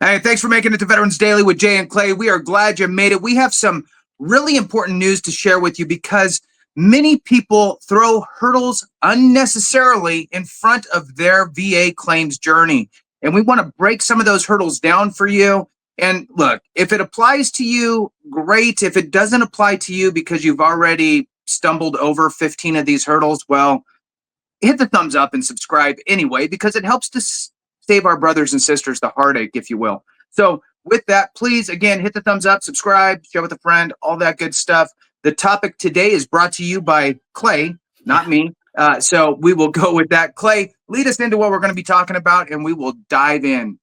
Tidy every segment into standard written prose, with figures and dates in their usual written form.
Hey, thanks for making it to Veterans Daily with Jay and Clay. We are glad you made it. We have some really important news to share with you because many people throw hurdles unnecessarily in front of their VA claims journey. And we want to break some of those hurdles down for you. And look, if it applies to you, great. If it doesn't apply to you because you've already stumbled over 15 of these hurdles, well, hit the thumbs up and subscribe anyway, because it helps to save our brothers and sisters the heartache, if you will. So with that, please, again, hit the thumbs up, subscribe, share with a friend, all that good stuff. The topic today is brought to you by Clay, not me. So we will go with that. Clay, lead us into what we're going to be talking about, and we will dive in.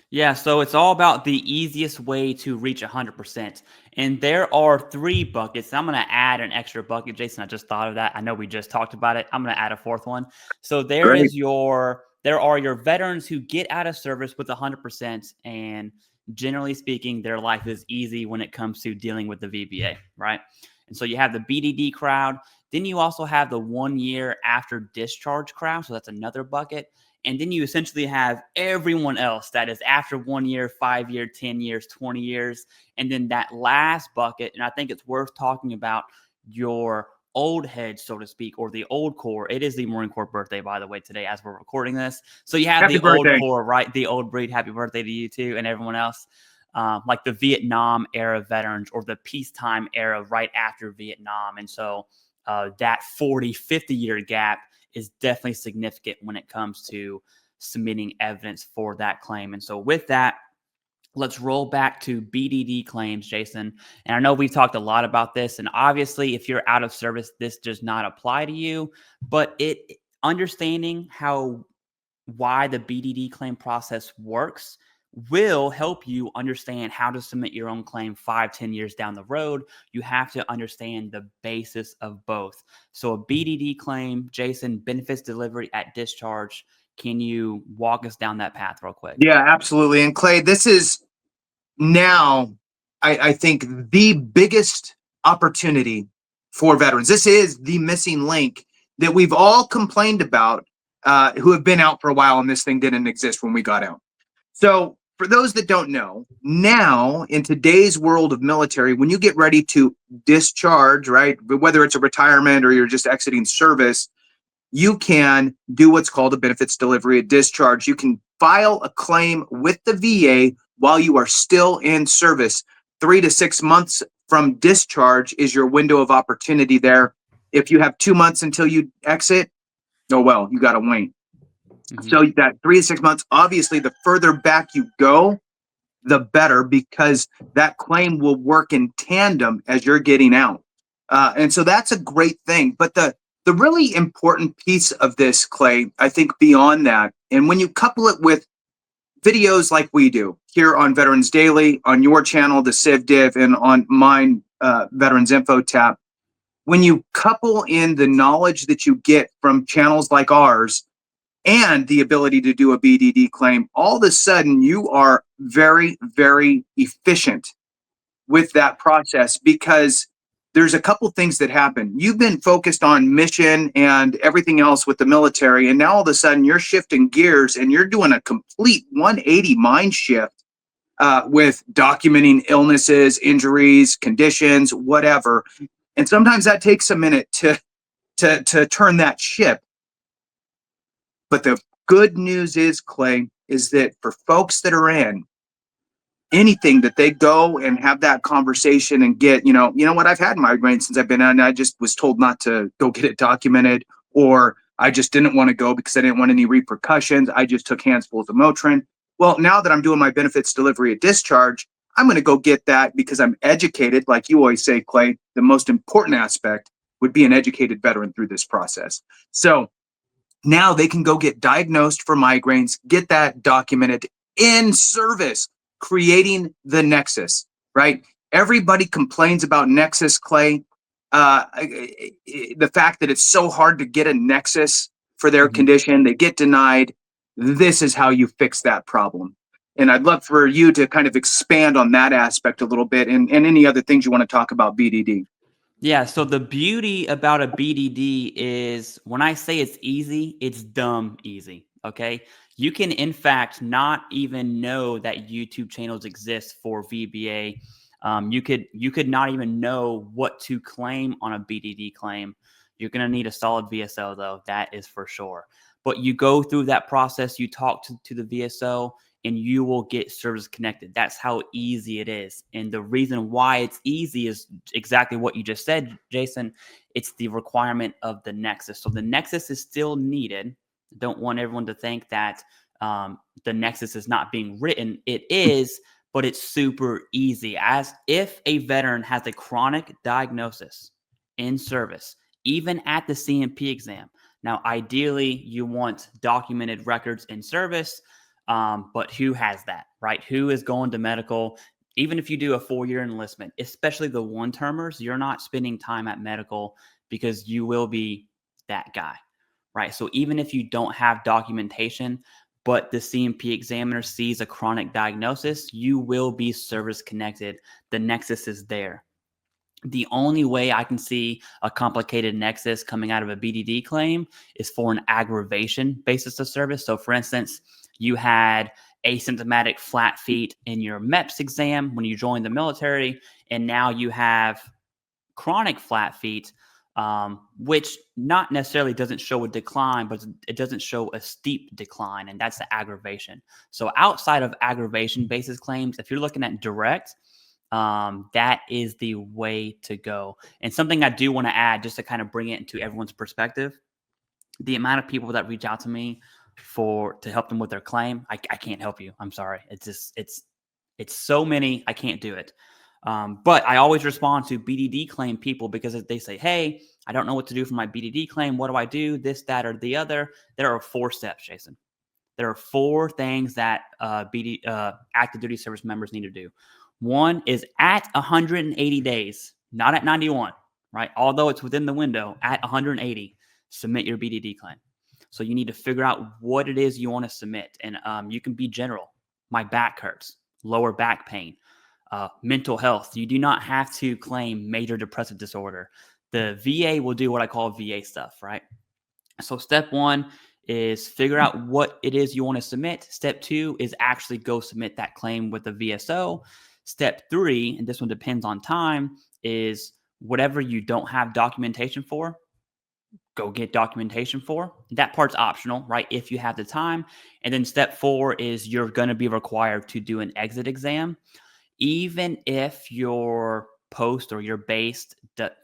Yeah, so it's all about the easiest way to reach 100%. And there are 3 buckets. I'm going to add an extra bucket, Jason. I just thought of that. I know we just talked about it. I'm going to add a 4th one. So there Great. are your veterans who get out of service with 100%, and generally speaking, their life is easy when it comes to dealing with the VBA, right? And so you have the BDD crowd. Then you also have the 1 year after discharge crowd. So that's another bucket. And then you essentially have everyone else that is after 1 year, 5 year, 10 years, 20 years. And then that last bucket, and I think it's worth talking about your old head, so to speak, or the old core. It is the Marine Corps birthday, by the way, today as we're recording this. So you have Happy the old birthday. core, right? The old breed. Happy birthday to you too and everyone else. Like the Vietnam era veterans or the peacetime era right after Vietnam. And so that 40, 50-year gap is definitely significant when it comes to submitting evidence for that claim. And so with that, let's roll back to BDD claims, Jason. And I know we've talked a lot about this, and obviously if you're out of service, this does not apply to you, but understanding why the BDD claim process works will help you understand how to submit your own claim 5-10 years down the road. You have to understand the basis of both. So a BDD claim, Jason, benefits delivery at discharge. Can you walk us down that path real quick? Yeah, absolutely. And Clay, this is now, I think, the biggest opportunity for veterans. This is the missing link that we've all complained about, who have been out for a while, and this thing didn't exist when we got out. So for those that don't know, now in today's world of military, when you get ready to discharge, right, whether it's a retirement or you're just exiting service, you can do what's called a benefits delivery at discharge. You can file a claim with the VA while you are still in service. 3 to 6 months from discharge is your window of opportunity there. If you have 2 months until you exit, oh well, you got to wait. So that 3 to 6 months, obviously, the further back you go, the better, because that claim will work in tandem as you're getting out. And so that's a great thing. But the really important piece of this, Clay, I think beyond that, and when you couple it with videos like we do here on Veterans Daily, on your channel, the Civ Div, and on mine, Veterans Info Tap, when you couple in the knowledge that you get from channels like ours and the ability to do a BDD claim, all of a sudden you are very, very efficient with that process, because there's a couple things that happen. You've been focused on mission and everything else with the military, and now all of a sudden you're shifting gears and you're doing a complete 180 mind shift, with documenting illnesses, injuries, conditions, whatever. And sometimes that takes a minute to turn that ship. But the good news is, Clay, is that for folks that are in anything that they go and have that conversation and get, you know what, I've had migraines since I've been on, I just was told not to go get it documented, or I just didn't want to go because I didn't want any repercussions. I just took handfuls of Motrin. Well, now that I'm doing my benefits delivery at discharge, I'm going to go get that because I'm educated. Like you always say, Clay, the most important aspect would be an educated veteran through this process. So now they can go get diagnosed for migraines, get that documented in service, creating the Nexus, right? Everybody complains about Nexus, Clay. The fact that it's so hard to get a Nexus for their condition, they get denied. This is how you fix that problem. And I'd love for you to kind of expand on that aspect a little bit, and any other things you want to talk about BDD. Yeah, so the beauty about a BDD is when I say it's easy, it's dumb easy, okay? You can, in fact, not even know that YouTube channels exist for VBA. You could not even know what to claim on a BDD claim. You're going to need a solid VSO, though. That is for sure. But you go through that process. You talk to the VSO, and you will get service connected. That's how easy it is. And the reason why it's easy is exactly what you just said, Jason. It's the requirement of the Nexus. So the Nexus is still needed. Don't want everyone to think that the Nexus is not being written. It is, but it's super easy. As if a veteran has a chronic diagnosis in service, even at the CMP exam. Now, ideally, you want documented records in service, but who has that, right? Who is going to medical? Even if you do a 4-year enlistment, especially the one-termers, you're not spending time at medical because you will be that guy, right? So even if you don't have documentation, but the CMP examiner sees a chronic diagnosis, you will be service connected. The Nexus is there. The only way I can see a complicated Nexus coming out of a BDD claim is for an aggravation basis of service. So, for instance, you had asymptomatic flat feet in your MEPS exam when you joined the military, and now you have chronic flat feet, which not necessarily doesn't show a decline, but it doesn't show a steep decline, and that's the aggravation. So, outside of aggravation basis claims, if you're looking at direct, that is the way to go. And something I do want to add, just to kind of bring it into everyone's perspective, the amount of people that reach out to me to help them with their claim, I can't help you. I'm sorry. It's so many, I can't do it. But I always respond to BDD claim people because they say, hey, I don't know what to do for my BDD claim. What do I do? This, that, or the other. There are 4 steps, Jason. There are 4 things that active duty service members need to do. One is at 180 days, not at 91, right? Although it's within the window, at 180, submit your BDD claim. So you need to figure out what it is you want to submit. And you can be general. My back hurts, lower back pain, mental health. You do not have to claim major depressive disorder. The VA will do what I call VA stuff, right? So step 1 is figure out what it is you want to submit. Step 2 is actually go submit that claim with the VSO. Step 3, and this one depends on time, is whatever you don't have documentation for, go get documentation for. That part's optional, right? If you have the time. And then step 4 is you're going to be required to do an exit exam. Even if your post or you're based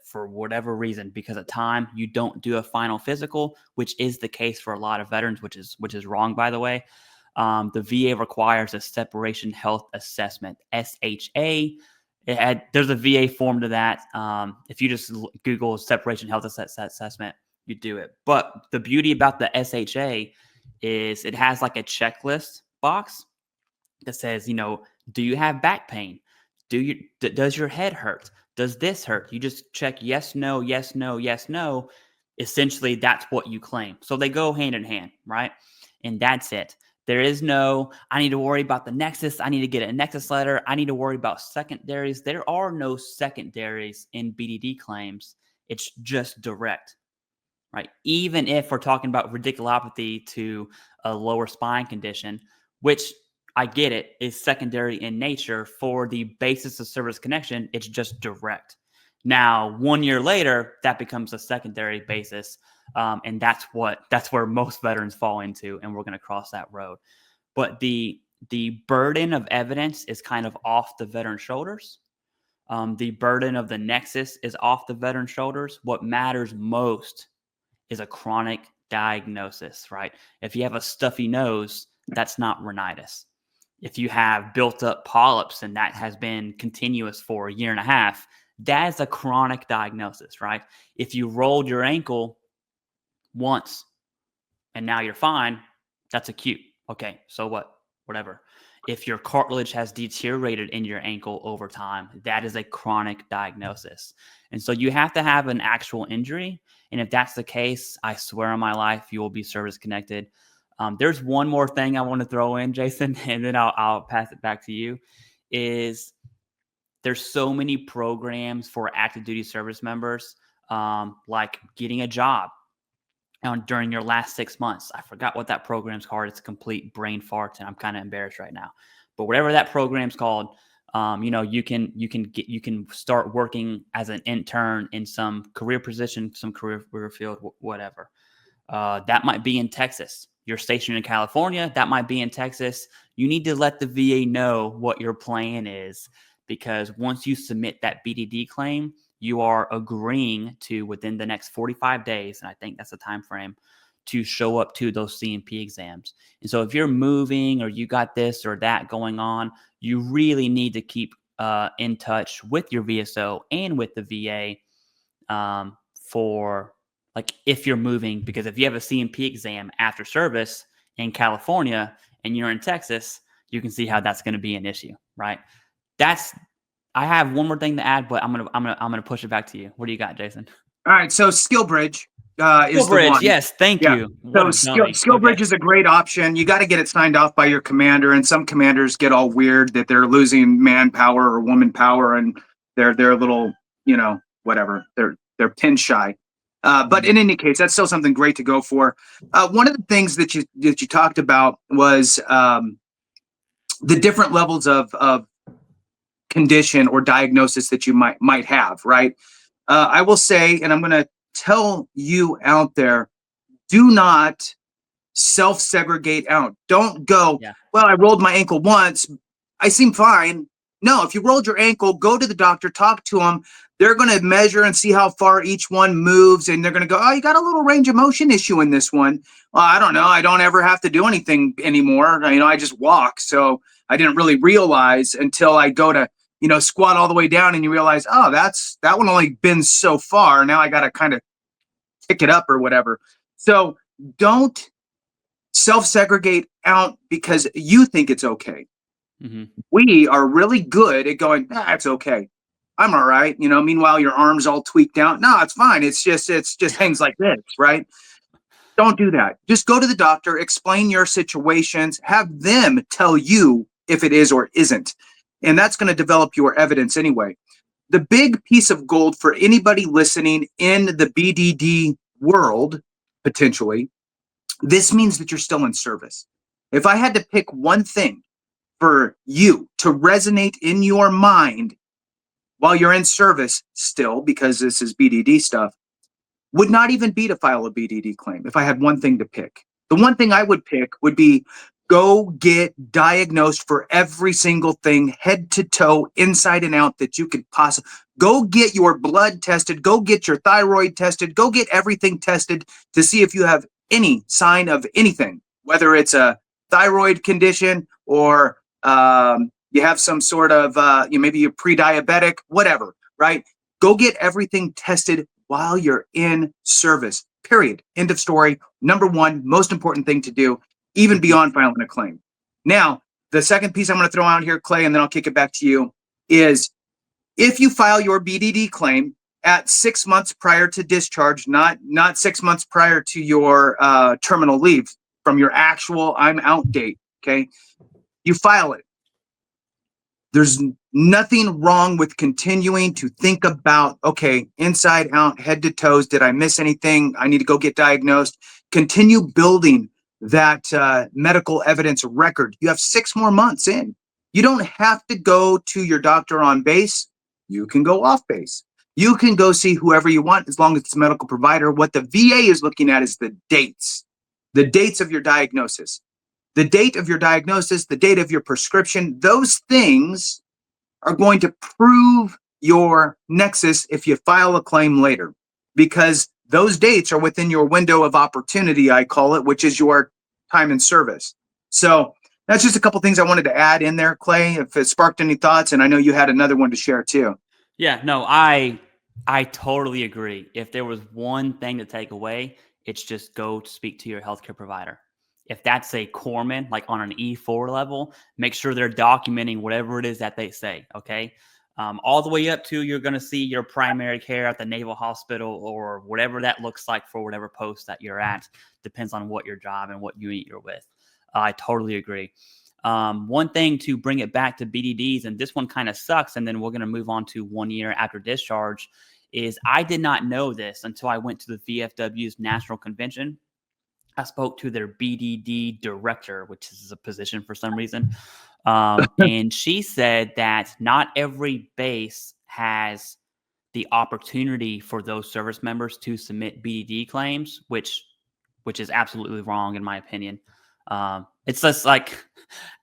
for whatever reason, because of time, you don't do a final physical, which is the case for a lot of veterans, which is wrong, by the way. The VA requires a separation health assessment, SHA. There's a VA form to that. If you just Google separation health assessment, you do it. But the beauty about the SHA is it has like a checklist box that says, do you have back pain? Does your head hurt? Does this hurt? You just check yes, no, yes, no, yes, no. Essentially, that's what you claim. So they go hand in hand, right? And that's it. There is no, I need to worry about the Nexus. I need to get a Nexus letter. I need to worry about secondaries. There are no secondaries in BDD claims. It's just direct, right? Even if we're talking about radiculopathy to a lower spine condition, which I get it, is secondary in nature. For the basis of service connection, it's just direct. Now, 1 year later, that becomes a secondary basis, and that's where most veterans fall into, and we're going to cross that road. But the burden of evidence is kind of off the veteran's shoulders. The burden of the Nexus is off the veteran's shoulders. What matters most is a chronic diagnosis, right? If you have a stuffy nose, that's not rhinitis. If you have built up polyps and that has been continuous for a year and a half, that is a chronic diagnosis, right? If you rolled your ankle once and now you're fine, that's acute. Okay, so what? Whatever. If your cartilage has deteriorated in your ankle over time, that is a chronic diagnosis. And so you have to have an actual injury. And if that's the case, I swear on my life, you will be service connected. There's one more thing I want to throw in, Jason, and then I'll pass it back to you, is there's so many programs for active duty service members, like getting a job, during your last 6 months. I forgot what that program's called. It's a complete brain fart, and I'm kind of embarrassed right now. But whatever that program's called, you can start working as an intern in some career position, some career field, whatever. That might be in Texas. You're stationed in California. That might be in Texas. You need to let the VA know what your plan is, because once you submit that BDD claim, you are agreeing to, within the next 45 days, and I think that's the time frame, to show up to those C&P exams. And so if you're moving or you got this or that going on, you really need to keep in touch with your VSO and with the VA for, like, if you're moving, because if you have a C&P exam after service in California and you're in Texas, you can see how that's going to be an issue, right? I have one more thing to add, but I'm gonna push it back to you. What do you got, Jason? All right. So Skillbridge is the Skillbridge, one. yes, thank Yeah. you. So What a dummy. Skillbridge Okay. is a great option. You got to get it signed off by your commander, and some commanders get all weird that they're losing manpower or woman power, and they're a little, whatever. They're pin shy. But in any case, that's still something great to go for. One of the things that you talked about was the different levels of condition or diagnosis that you might have, right? I will say, and I'm going to tell you out there, do not self-segregate out. Don't go, Yeah. well, I rolled my ankle once, I seem fine. No, if you rolled your ankle, go to the doctor, talk to them. They're going to measure and see how far each one moves, and they're going to go, oh, you got a little range of motion issue in this one. Well, I don't know. I don't ever have to do anything anymore. I just walk. So I didn't really realize until I go to, squat all the way down, and you realize, oh, that one only bends so far. Now I got to kind of pick it up or whatever. So don't self-segregate out because you think it's okay. Mm-hmm. We are really good at going, it's okay. I'm all right. Meanwhile, your arm's all tweaked out. No, it's fine. It's just hangs like this, right? Don't do that. Just go to the doctor, explain your situations, have them tell you if it is or isn't. And that's going to develop your evidence anyway. The big piece of gold for anybody listening in the BDD world, potentially, this means that you're still in service. If I had to pick one thing for you to resonate in your mind while you're in service still, because this is BDD stuff, would not even be to file a BDD claim if I had one thing to pick. The one thing I would pick would be go get diagnosed for every single thing, head to toe, inside and out, that you could possibly. Go get your blood tested, go get your thyroid tested, go get everything tested to see if you have any sign of anything, whether it's a thyroid condition or you have some sort of, maybe you're pre-diabetic, whatever, right? Go get everything tested while you're in service, period. End of story. Number one, most important thing to do, even beyond filing a claim. Now, the second piece I'm going to throw out here, Clay, and then I'll kick it back to you, is if you file your BDD claim at 6 months prior to discharge, not 6 months prior to your terminal leave from your actual I'm out date, okay? You file it. There's nothing wrong with continuing to think about, okay, inside out, head to toes, did I miss anything? I need to go get diagnosed. Continue building that medical evidence record. You have 6 more months in. You don't have to go to your doctor on base. You can go off base. You can go see whoever you want as long as it's a medical provider. What the VA is looking at is the dates of your diagnosis. The date of your diagnosis, the date of your prescription, those things are going to prove your nexus if you file a claim later, because those dates are within your window of opportunity, I call it, which is your time in service. So that's just a couple things I wanted to add in there, Clay, if it sparked any thoughts. And I know you had another one to share too. Yeah, no, I totally agree. If there was one thing to take away, it's just go speak to your healthcare provider. If that's a corpsman, like on an E4 level, make sure they're documenting whatever it is that they say, okay? All the way up to you're going to see your primary care at the Naval Hospital or whatever that looks like for whatever post that you're at. Depends on what your job and what unit you're with. I totally agree. One thing to bring it back to BDDs, and this one kind of sucks, and then we're going to move on to 1 year after discharge, is I did not know this until I went to the VFW's national convention. I spoke to their BDD director, which is a position for some reason. And she said that not every base has the opportunity for those service members to submit BDD claims, which is absolutely wrong in my opinion. It's just like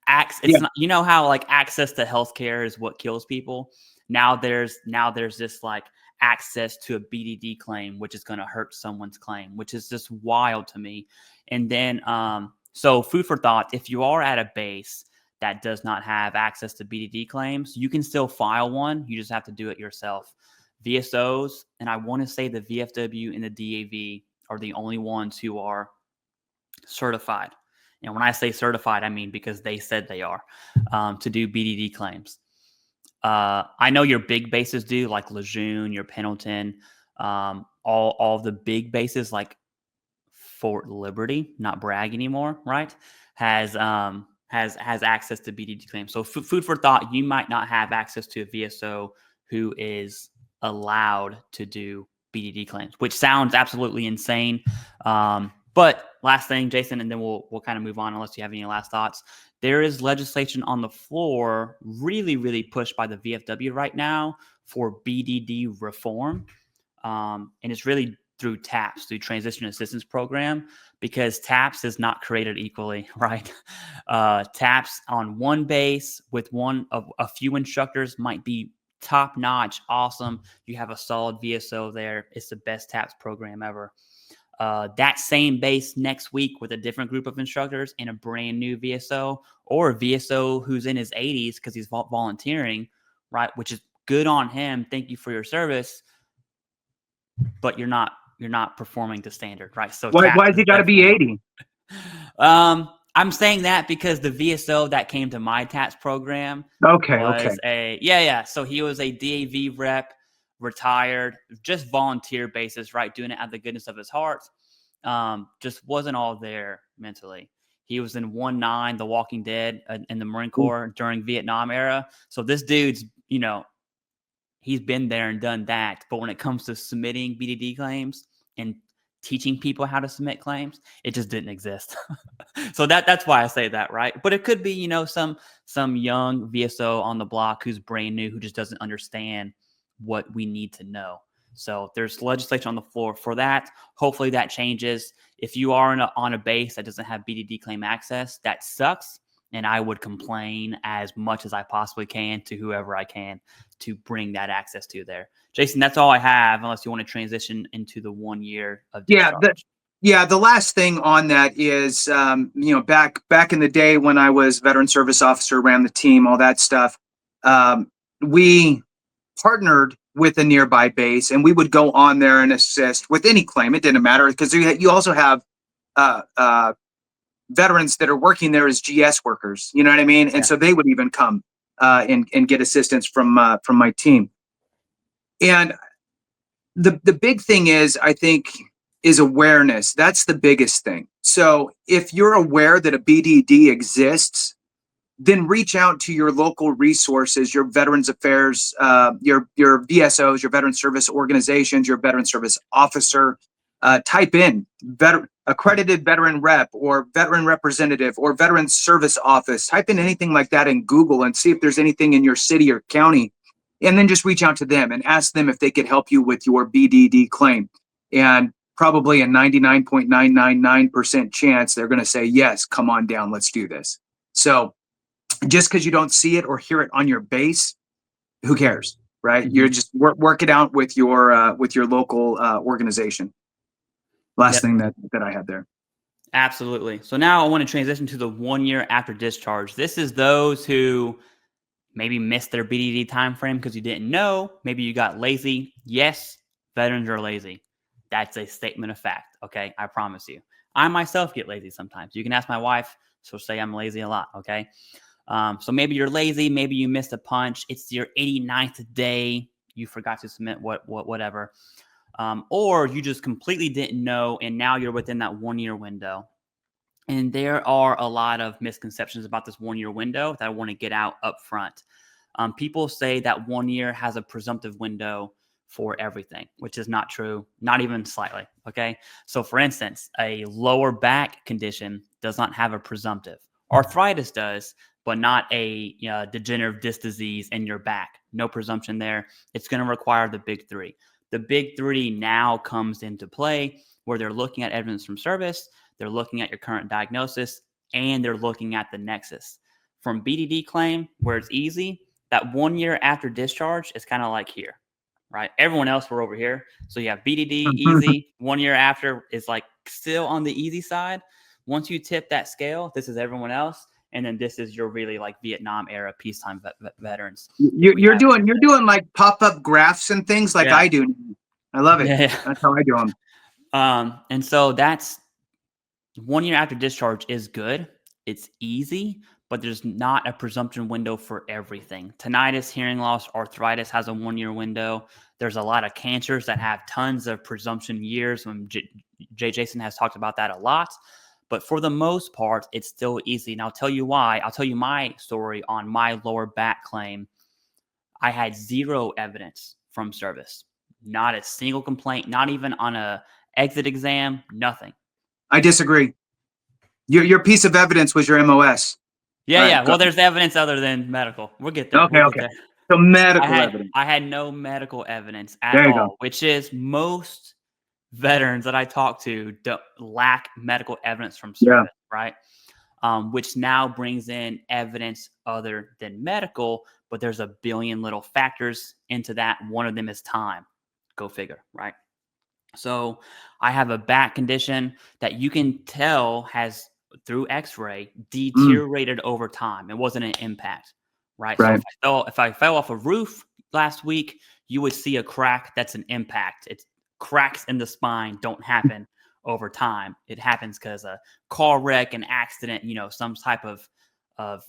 it's not, you know how like access to healthcare is what kills people. Now there's this like access to a BDD claim, which is going to hurt someone's claim, which is just wild to me. And then, so food for thought, if you are at a base that does not have access to BDD claims, you can still file one. You just have to do it yourself. VSOs, and I want to say the VFW and the DAV are the only ones who are certified. And when I say certified, I mean because they said they are, to do BDD claims. I know your big bases do, like Lejeune, your Pendleton, all the big bases like Fort Liberty, not Bragg anymore, right? Has access to BDD claims. So food for thought, you might not have access to a VSO who is allowed to do BDD claims, which sounds absolutely insane. But last thing, Jason, and then we'll kind of move on unless you have any last thoughts. There is legislation on the floor really, really pushed by the VFW right now for BDD reform. And it's really through TAPS, through Transition Assistance Program, because TAPS is not created equally, right? TAPS on one base with one of a few instructors might be top notch, awesome. You have a solid VSO there. It's the best TAPS program ever. That same base next week with a different group of instructors and a brand new VSO, or a VSO who's in his 80s because he's volunteering, right? Which is good on him. Thank you for your service, but you're not performing to standard, right? So why has he got to be 80? I'm saying that because the VSO that came to my TAPS program was so he was a DAV rep, retired, just volunteer basis, right? Doing it out of the goodness of his heart. Just wasn't all there mentally. He was in 1-9, The Walking Dead, in the Marine Corps during Vietnam era. So this dude's, he's been there and done that. But when it comes to submitting BDD claims and teaching people how to submit claims, it just didn't exist. So that's why I say that, right? But it could be, some young VSO on the block who's brand new, who just doesn't understand what we need to know. So there's legislation on the floor for that. Hopefully that changes. If you are on a base that doesn't have BDD claim access, that sucks. And I would complain as much as I possibly can to whoever I can to bring that access to there. Jason, that's all I have, unless you want to transition into the 1 year of discharge. The last thing on that is, back in the day when I was veteran service officer, ran the team, all that stuff, we partnered with a nearby base, and we would go on there and assist with any claim. It didn't matter, because you also have veterans that are working there as GS workers. You know what I mean? And so they would even come and get assistance from my team. And the big thing is, I think, is awareness. That's the biggest thing. So if you're aware that a BDD exists, then reach out to your local resources, your Veterans Affairs, your VSOs, your Veteran Service Organizations, your Veteran Service Officer. Type in accredited veteran rep, or veteran representative, or Veteran Service Office. Type in anything like that in Google and see if there's anything in your city or county. And then just reach out to them and ask them if they could help you with your BDD claim. And probably a 99.999% chance they're going to say, yes, come on down, let's do this. So just because you don't see it or hear it on your base, who cares, right? Mm-hmm. You're just work it out with your local organization. Last thing that I had there. Absolutely. So now I want to transition to the 1 year after discharge. This is those who maybe missed their BDD time frame because you didn't know. Maybe you got lazy. Yes, veterans are lazy. That's a statement of fact. Okay, I promise you. I myself get lazy sometimes. You can ask my wife. She'll say I'm lazy a lot. Okay. So maybe you're lazy. Maybe you missed a punch. It's your 89th day. You forgot to submit whatever. Or you just completely didn't know, and now you're within that 1 year window. And there are a lot of misconceptions about this 1 year window that I want to get out up front. People say that 1 year has a presumptive window for everything, which is not true, not even slightly. Okay. So for instance, a lower back condition does not have a presumptive. Arthritis does, but not a degenerative disc disease in your back. No presumption there. It's going to require the big three. The big three now comes into play where they're looking at evidence from service, they're looking at your current diagnosis, and they're looking at the nexus. From BDD claim, where it's easy, that 1 year after discharge is kind of like here, right? Everyone else were over here. So you have BDD, easy. 1 year after is like still on the easy side. Once you tip that scale, this is everyone else. And then this is your really like Vietnam era peacetime veterans. You're doing like pop-up graphs and things like I do. I love it. Yeah. That's how I do them. And so that's 1 year after discharge is good. It's easy, but there's not a presumption window for everything. Tinnitus, hearing loss, arthritis has a 1 year window. There's a lot of cancers that have tons of presumption years. When Jason has talked about that a lot. But for the most part, it's still easy. And I'll tell you why. I'll tell you my story on my lower back claim. I had zero evidence from service. Not a single complaint, not even on a exit exam, nothing. I disagree. Your piece of evidence was your MOS. Yeah, right, yeah. Well, there's evidence other than medical. We'll get there. Okay, okay. So medical evidence. I had no medical evidence at all, which is most veterans that I talk to lack medical evidence from service, right? Which now brings in evidence other than medical, but there's a billion little factors into that. One of them is time. Go figure, right? So I have a back condition that you can tell has, through x-ray, deteriorated over time. It wasn't an impact, right? So if I fell off a roof last week, you would see a crack. That's an impact. It's cracks in the spine don't happen over time. It happens because a car wreck, an accident, some type of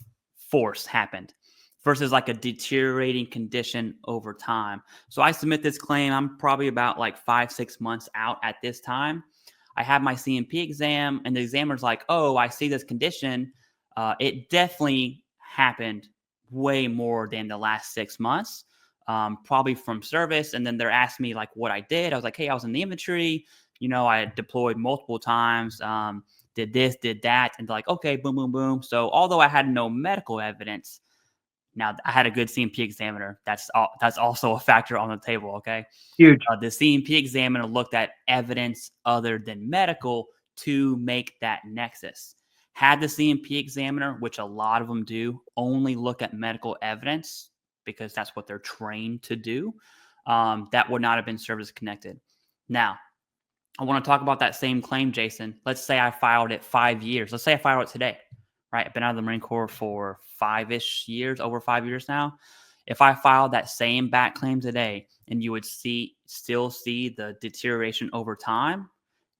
force happened, versus like a deteriorating condition over time. So I submit this claim. I'm probably about like 5-6 months out at this time. I have my CMP exam, and the examiner's like, oh, I see this condition. It definitely happened way more than the last 6 months, probably from service. And then they're asking me like what I did. I was like, hey, I was in the infantry. I deployed multiple times, did this, did that. And they're like, okay, boom, boom, boom. So although I had no medical evidence, now I had a good CMP examiner. That's also a factor on the table. Okay. Huge. The CMP examiner looked at evidence other than medical to make that nexus. Had the CMP examiner, which a lot of them do, only look at medical evidence because that's what they're trained to do, that would not have been service connected. Now, I want to talk about that same claim, Jason. Let's say I filed it 5 years. Let's say I filed it today, right? I've been out of the Marine Corps for 5-ish years, over 5 years now. If I filed that same back claim today and you would still see the deterioration over time,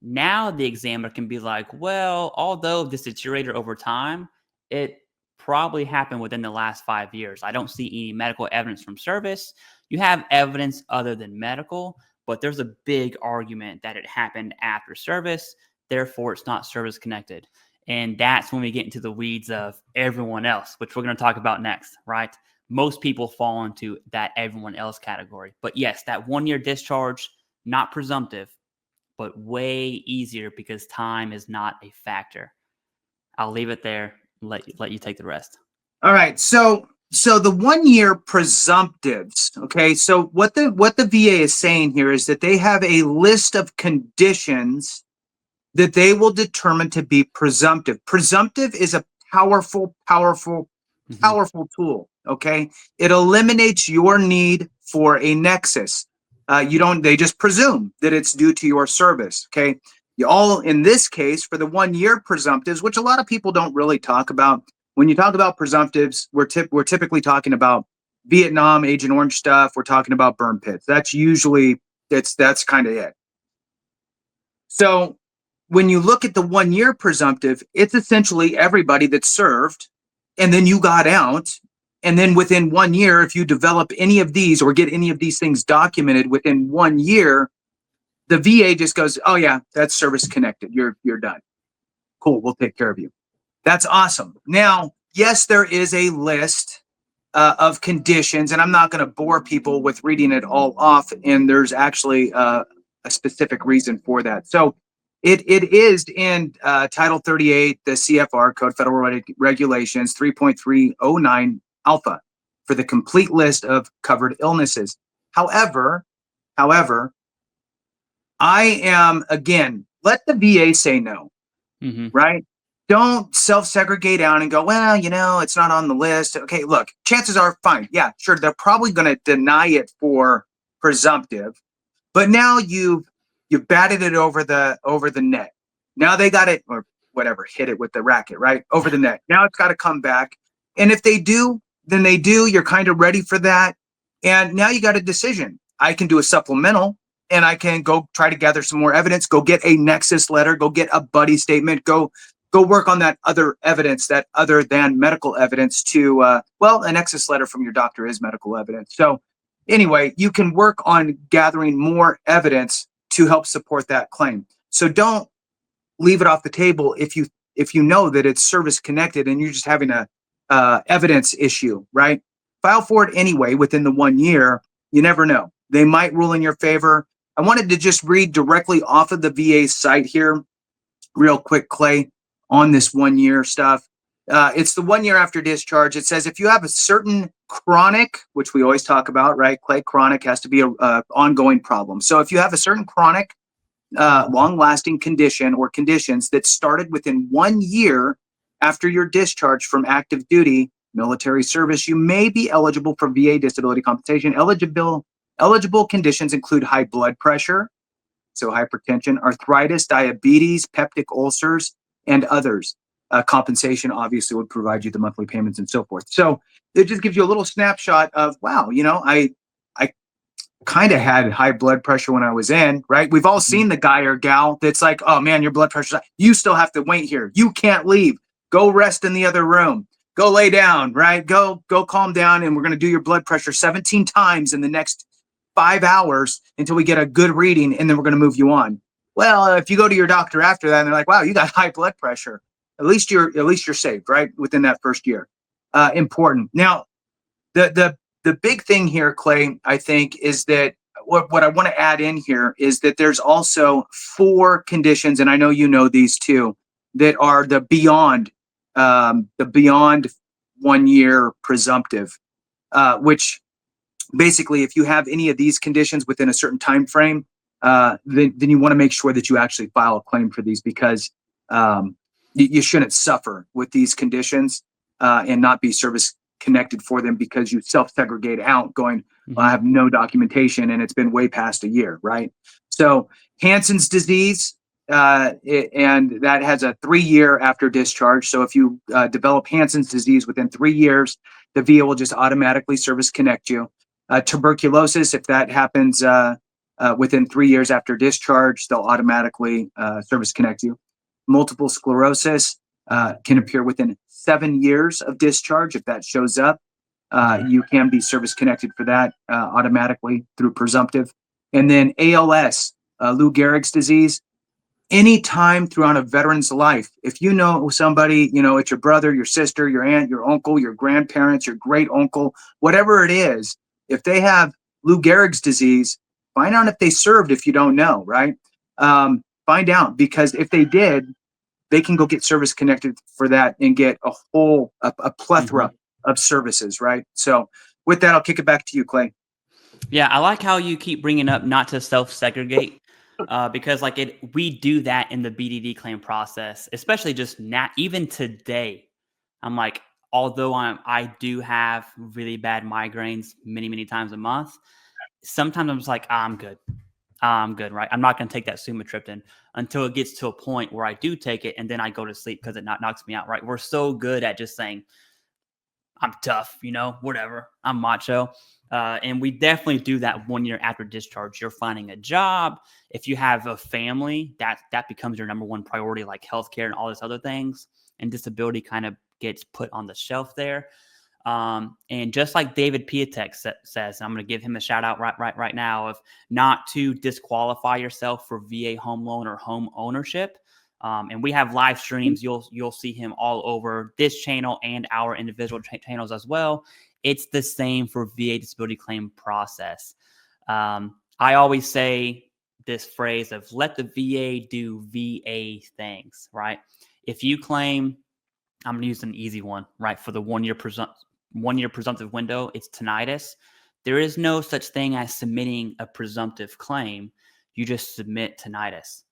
now the examiner can be like, well, although this deteriorated over time, it probably happened within the last 5 years. I don't see any medical evidence from service. You have evidence other than medical, but there's a big argument that it happened after service. Therefore, it's not service connected. And that's when we get into the weeds of everyone else, which we're going to talk about next, right? Most people fall into that everyone else category. But yes, that 1 year discharge, not presumptive, but way easier because time is not a factor. I'll leave it there. Let you take the rest. All right. So the 1 year presumptives. Okay. So what the VA is saying here is that they have a list of conditions that they will determine to be presumptive. Presumptive is a powerful tool. Okay. It eliminates your need for a nexus. They just presume that it's due to your service. Okay. In this case, for the 1 year presumptives, which a lot of people don't really talk about. When you talk about presumptives, we're typically talking about Vietnam, Agent Orange stuff. We're talking about burn pits. That's kind of it. So when you look at the 1 year presumptive, it's essentially everybody that served and then you got out. And then within 1 year, if you develop any of these or get any of these things documented within 1 year, the VA just goes, oh yeah, that's service connected. You're done. Cool. We'll take care of you. That's awesome. Now, yes, there is a list of conditions, and I'm not going to bore people with reading it all off. And there's actually a specific reason for that. So it is in Title 38, the CFR Code, Federal Regulations 3.309 Alpha, for the complete list of covered illnesses. However, I am, again, let the VA say no, right? Don't self-segregate out and go, well, it's not on the list. Okay, look, chances are fine. Yeah, sure. They're probably going to deny it for presumptive, but now you've batted it over the net. Now they got it, or whatever, hit it with the racket, right? Over the net. Now it's got to come back. And if they do, then they do. You're kind of ready for that. And now you got a decision. I can do a supplemental, and I can go try to gather some more evidence, go get a Nexus letter, go get a buddy statement, go work on that other evidence, that other than medical evidence to, a Nexus letter from your doctor is medical evidence. So anyway, you can work on gathering more evidence to help support that claim. So don't leave it off the table if you know that it's service connected and you're just having a evidence issue, right? File for it anyway within the 1 year. You never know. They might rule in your favor. I wanted to just read directly off of the VA site here, real quick, Clay, on this 1 year stuff. It's the 1 year after discharge. It says if you have a certain chronic, which we always talk about, right? Clay, chronic has to be a ongoing problem. So if you have a certain chronic, long-lasting condition or conditions that started within 1 year after your discharge from active duty military service, you may be eligible for VA disability compensation. Eligible conditions include high blood pressure, so hypertension, arthritis, diabetes, peptic ulcers, and others. Compensation obviously would provide you the monthly payments and so forth. So it just gives you a little snapshot of, wow, I kind of had high blood pressure when I was in, right? We've all seen the guy or gal that's like, oh man, your blood pressure's high. You still have to wait here. You can't leave. Go rest in the other room. Go lay down, right? Go calm down, and we're going to do your blood pressure 17 times in the next 5 hours until we get a good reading, and then we're going to move you on. Well, if you go to your doctor after that and they're like, wow, you got high blood pressure, at least you're saved, right? Within that first year. Important. Now, the big thing here, Clay, I think, is that what I want to add in here is that there's also 4 conditions, and I know you know these too, that are the beyond 1 year presumptive, which basically, if you have any of these conditions within a certain time frame, then you want to make sure that you actually file a claim for these, because you shouldn't suffer with these conditions and not be service connected for them because you self-segregate out going, well, I have no documentation and it's been way past a year, right? So Hansen's disease, and that has a 3 year after discharge. So if you develop Hansen's disease within 3 years, the VA will just automatically service connect you. Tuberculosis, if that happens within 3 years after discharge, they'll automatically service connect you. Multiple sclerosis can appear within 7 years of discharge. If that shows up, you can be service connected for that automatically through presumptive. And then ALS, Lou Gehrig's disease, anytime throughout a veteran's life, if you know somebody, it's your brother, your sister, your aunt, your uncle, your grandparents, your great uncle, whatever it is, if they have Lou Gehrig's disease, find out if they served if you don't know, right? Find out, because if they did, they can go get service connected for that and get a plethora of services, right? So with that, I'll kick it back to you, Clay. Yeah, I like how you keep bringing up not to self-segregate, because we do that in the BDD claim process, especially just even today. I'm like, although I do have really bad migraines many times a month, sometimes I'm just like, I'm good. I'm good, right? I'm not going to take that sumatriptan until it gets to a point where I do take it, and then I go to sleep because it knocks me out, right? We're so good at just saying, I'm tough, whatever. I'm macho. And we definitely do that 1 year after discharge. You're finding a job. If you have a family, that becomes your number one priority, like healthcare and all these other things. And disability kind of gets put on the shelf there. And just like David Piatek says, and I'm going to give him a shout out right now, of not to disqualify yourself for VA home loan or home ownership. And we have live streams. You'll see him all over this channel and our individual channels as well. It's the same for VA disability claim process. I always say this phrase of let the VA do VA things, right? If you claim, I'm going to use an easy one, right? For the 1 year presumptive window, it's tinnitus. There is no such thing as submitting a presumptive claim. You just submit tinnitus.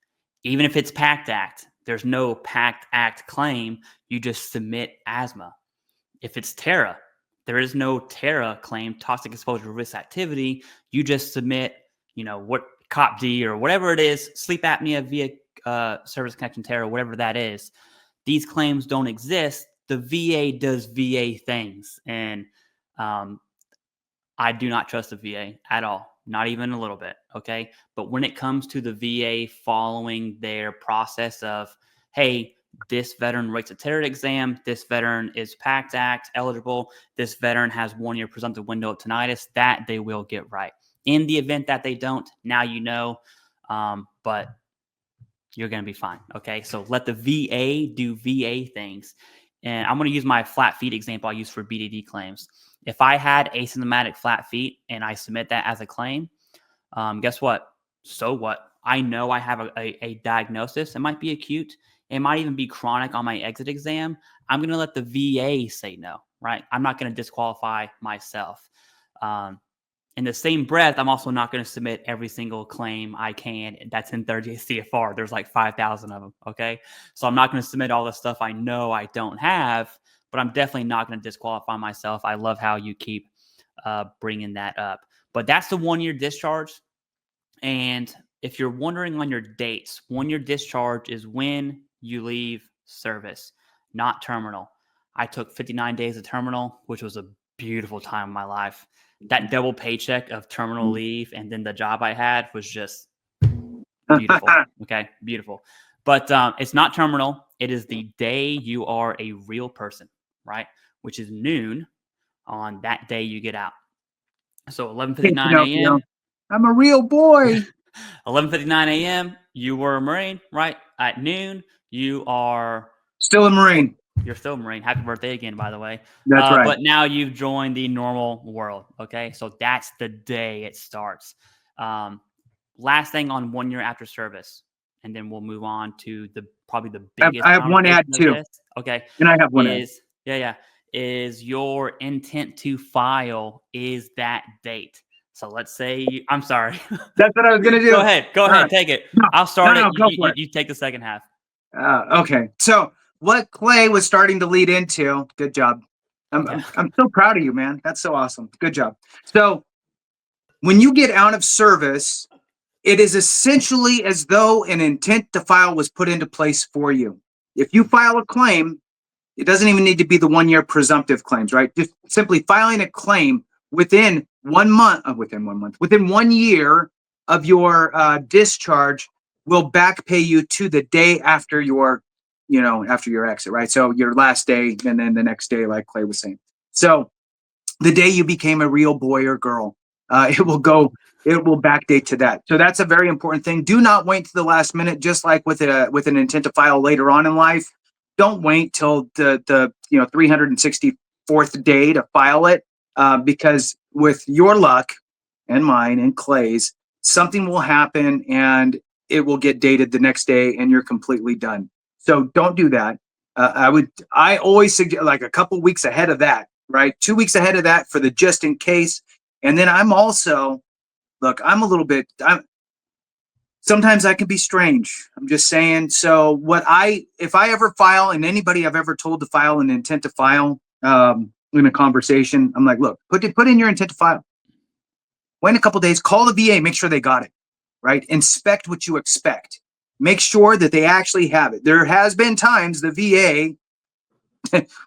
Even if it's PACT Act, there's no PACT Act claim. You just submit asthma. If it's TARA, there is no TARA claim, toxic exposure risk activity. You just submit, what COPD or whatever it is, sleep apnea via service connection TARA, whatever that is. These claims don't exist. The VA does VA things. And I do not trust the VA at all, not even a little bit. Okay. But when it comes to the VA following their process of, hey, this veteran writes a TARA exam, this veteran is PACT Act eligible, this veteran has 1 year presumptive window of tinnitus, that they will get right. In the event that they don't, now you know, but you're going to be fine. Okay. So let the VA do VA things. And I'm going to use my flat feet example I use for BDD claims. If I had asymptomatic flat feet and I submit that as a claim, guess what? So what? I know I have a diagnosis. It might be acute. It might even be chronic on my exit exam. I'm going to let the VA say no, right? I'm not going to disqualify myself. In the same breath, I'm also not going to submit every single claim I can that's in 30 CFR. There's like 5,000 of them, okay? So I'm not going to submit all the stuff I know I don't have, but I'm definitely not going to disqualify myself. I love how you keep bringing that up. But that's the 1 year discharge. And if you're wondering on your dates, 1 year discharge is when you leave service, not terminal. I took 59 days of terminal, which was a beautiful time in my life. That double paycheck of terminal leave and then the job I had was just beautiful. Okay, beautiful. But it's not terminal. It is the day you are a real person, right? Which is noon on that day you get out. So 11:59 a.m. I'm a real boy. 11:59 a.m. You were a Marine, right? At noon, you are still a Marine. You're still a Marine. Happy birthday again, by the way. That's right. But now you've joined the normal world. Okay. So that's the day it starts. Last thing on 1 year after service. And then we'll move on to probably the biggest. I have one ad too. Okay. And I have one ad. Is your intent to file is that date. So let's say, I'm sorry. That's what I was going to do. Go ahead. Right. Take it. No, I'll start it. You take the second half. Okay. So what Clay was starting to lead into, good job. I'm so proud of you, man. That's so awesome. Good job. So when you get out of service, it is essentially as though an intent to file was put into place for you. If you file a claim, it doesn't even need to be the 1 year presumptive claims, right? Just simply filing a claim within 1 month, within 1 year of your discharge will back pay you to the day after your after your exit, right? So your last day and then the next day, like Clay was saying. So the day you became a real boy or girl, it will backdate to that. So that's a very important thing. Do not wait to the last minute, just like with an intent to file later on in life. Don't wait till the 364th day to file it, because with your luck and mine and Clay's, something will happen and it will get dated the next day and you're completely done. So don't do that. I always suggest like a couple weeks ahead of that, right? 2 weeks ahead of that for the just in case. And then I'm also, look, sometimes I can be strange. I'm just saying. So if I ever file, and anybody I've ever told to file an intent to file in a conversation, I'm like, look, put in your intent to file. Wait a couple days, call the VA, make sure they got it, right? Inspect what you expect. Make sure that they actually have it. There has been times the VA,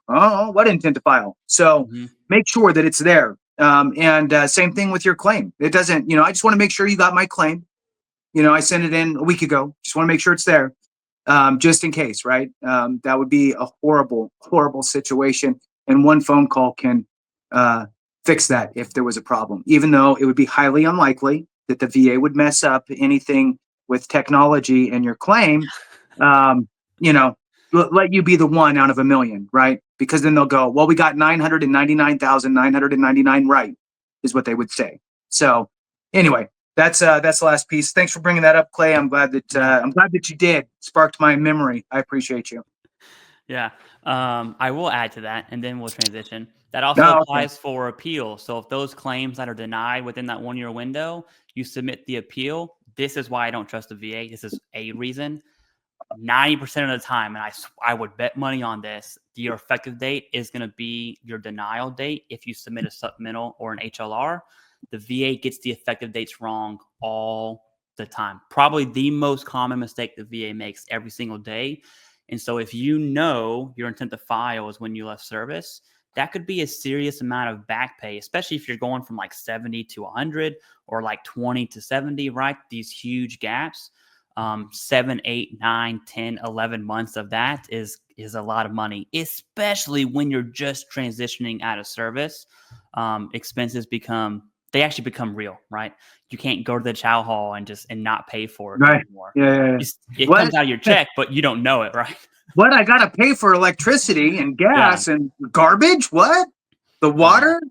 oh, what intent to file? So make sure that it's there. And same thing with your claim. It doesn't, I just want to make sure you got my claim. I sent it in a week ago. Just want to make sure it's there, just in case, right? That would be a horrible, horrible situation. And one phone call can fix that if there was a problem, even though it would be highly unlikely that the VA would mess up anything with technology and your claim. let you be the one out of a million, right? Because then they'll go, well, we got 999,999 right, is what they would say. So anyway, that's the last piece. Thanks for bringing that up, Clay. I'm glad that you did. Sparked my memory. I appreciate you. Yeah. I will add to that, and then we'll transition. That also Oh, okay. applies for appeal. So if those claims that are denied within that 1 year window, you submit the appeal. This is why I don't trust the VA. This is a reason. 90% of the time, and I would bet money on this, your effective date is going to be your denial date if you submit a supplemental or an HLR. The VA gets the effective dates wrong all the time. Probably the most common mistake the VA makes every single day. And so if you know your intent to file is when you left service, that could be a serious amount of back pay, especially if you're going from like 70 to 100 or like 20 to 70, right? These huge gaps. 7, 8, 9, 10, 11 months of that is a lot of money, especially when you're just transitioning out of service. Expenses actually become real, right? You can't go to the chow hall and not pay for it Right. anymore. Yeah. It What? comes out of your check, but you don't know it, right? What? I gotta pay for electricity and gas and garbage? What? The water?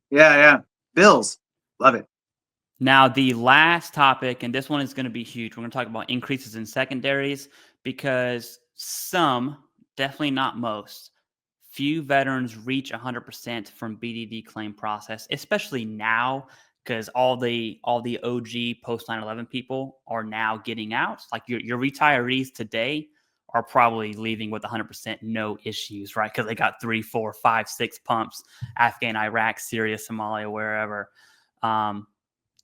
Yeah. Bills. Love it. Now, the last topic, and this one is going to be huge. We're going to talk about increases in secondaries because some, definitely not most, few veterans reach 100% from BDD claim process, especially now because all the OG post 9/11 people are now getting out. Like your retirees today are probably leaving with 100% no issues, right? Because they got 3, 4, 5, 6 pumps, Afghan, Iraq, Syria, Somalia, wherever.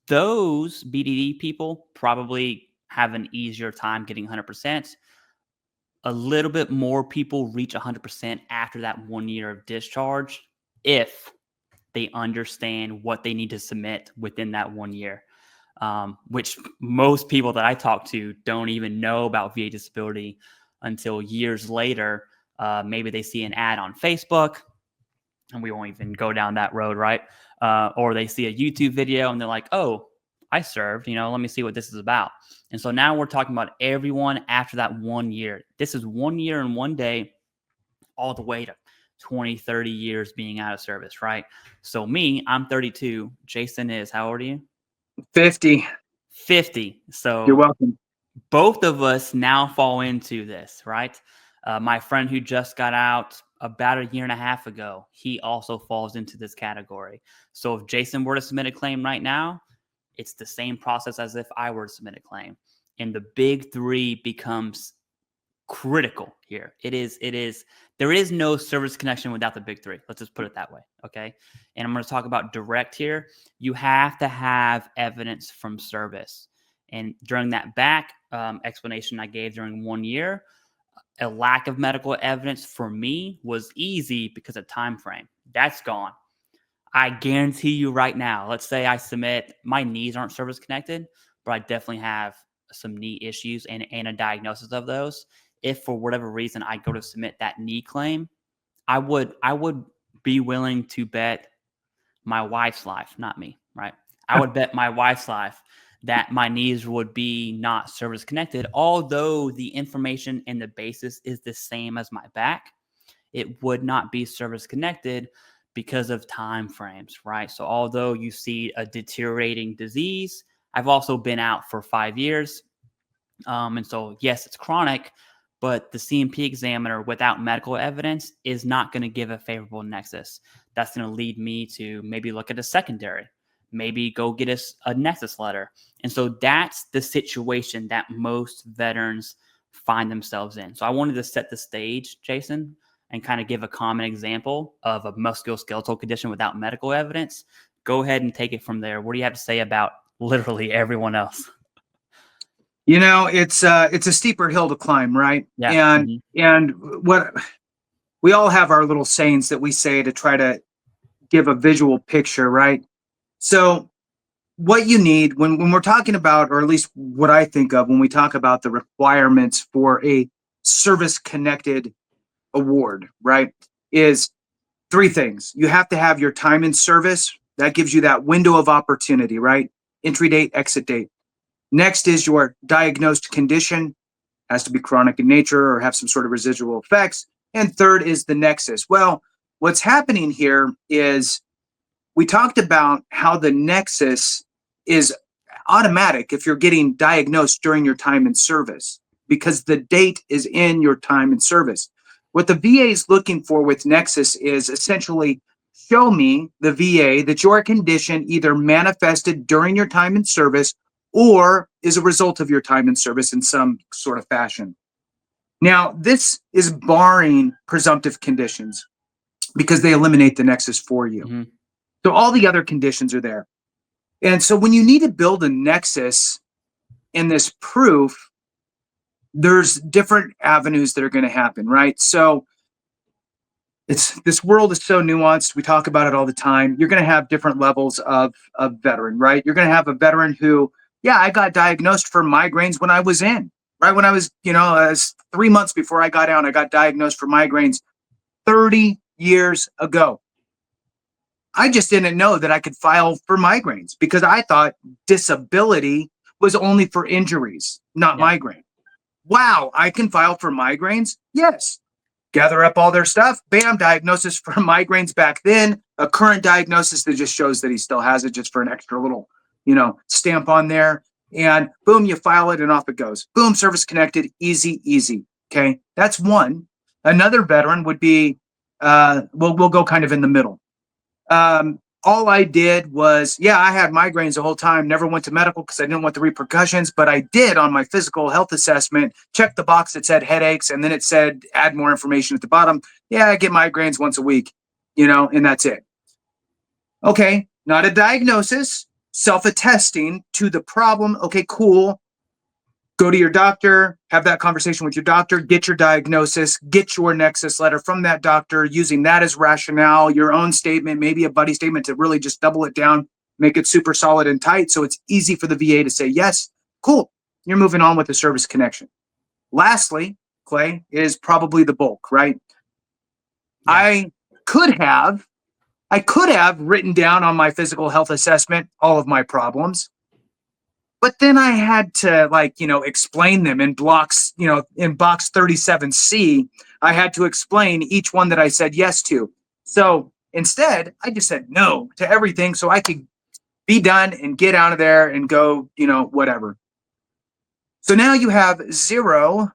Those BDD people probably have an easier time getting 100%. A little bit more people reach 100% after that 1 year of discharge if they understand what they need to submit within that 1 year, which most people that I talk to don't even know about VA disability until years later. Maybe they see an ad on Facebook, and we won't even go down that road, right? Or they see a YouTube video and they're like, oh, I served, let me see what this is about. And so now we're talking about everyone after that 1 year. This is 1 year and 1 day, all the way to 20, 30 years being out of service, right? So me, I'm 32. Jason is, how old are you? 50. 50. So You're welcome. both of us now fall into this, right? My friend who just got out about a year and a half ago, he also falls into this category. So if Jason were to submit a claim right now, it's the same process as if I were to submit a claim. And the big three becomes critical here. There is no service connection without the big three. Let's just put it that way. Okay. And I'm going to talk about direct here. You have to have evidence from service. And during that back explanation I gave during 1 year, a lack of medical evidence for me was easy because of time frame. That's gone. I guarantee you right now, let's say I submit, my knees aren't service connected, but I definitely have some knee issues and a diagnosis of those. If for whatever reason I go to submit that knee claim, I would be willing to bet my wife's life, not me, right? I would bet my wife's life that my knees would be not service connected, although the information and the basis is the same as my back. It would not be service connected because of time frames, right? So although you see a deteriorating disease, I've also been out for 5 years. And so, yes, it's chronic, but the CMP examiner without medical evidence is not going to give a favorable nexus. That's going to lead me to maybe look at a secondary, maybe go get us a Nexus Letter. And so that's the situation that most veterans find themselves in. So I wanted to set the stage, Jason, and kind of give a common example of a musculoskeletal condition without medical evidence. Go ahead and take it from there. What do you have to say about literally everyone else? It's a steeper hill to climb, right? Yeah. And what we all have our little sayings that we say to try to give a visual picture, right? So what you need when we're talking about, or at least what I think of when we talk about the requirements for a service connected award, right, is 3 things. You have to have your time in service. That gives you that window of opportunity, right? Entry date, exit date. Next is your diagnosed condition. has to be chronic in nature or have some sort of residual effects. And third is the nexus. Well, what's happening here is we talked about how the nexus is automatic if you're getting diagnosed during your time in service, because the date is in your time in service. What the VA is looking for with nexus is essentially show me, the VA, that your condition either manifested during your time in service or is a result of your time in service in some sort of fashion. Now, this is barring presumptive conditions because they eliminate the nexus for you. Mm-hmm. So all the other conditions are there. And so when you need to build a nexus in this proof, there's different avenues that are going to happen, right? So this world is so nuanced. We talk about it all the time. You're going to have different levels of veteran, right? You're going to have a veteran who, yeah, I got diagnosed for migraines when I was in, right? When I was, 3 months before I got out, I got diagnosed for migraines 30 years ago. I just didn't know that I could file for migraines because I thought disability was only for injuries, not migraine. Wow, I can file for migraines? Yes. Gather up all their stuff, bam, diagnosis for migraines back then, a current diagnosis that just shows that he still has it just for an extra little, stamp on there. And boom, you file it and off it goes. Boom, service connected, easy, easy. Okay, that's one. Another veteran would be, we'll go kind of in the middle. All I did was, I had migraines the whole time, never went to medical because I didn't want the repercussions, but I did on my physical health assessment, check the box that said headaches, and then it said add more information at the bottom. Yeah, I get migraines once a week, and that's it. Okay, not a diagnosis, self-attesting to the problem. Okay, cool. Go to your doctor, have that conversation with your doctor, get your diagnosis, get your Nexus letter from that doctor, using that as rationale, your own statement, maybe a buddy statement to really just double it down, make it super solid and tight so it's easy for the VA to say, yes, cool, you're moving on with the service connection. Lastly, Clay, is probably the bulk, right? Yeah. I could have written down on my physical health assessment all of my problems. But then I had to explain them in blocks, in box 37C, I had to explain each one that I said yes to. So instead, I just said no to everything so I could be done and get out of there and go, whatever. So now you have zero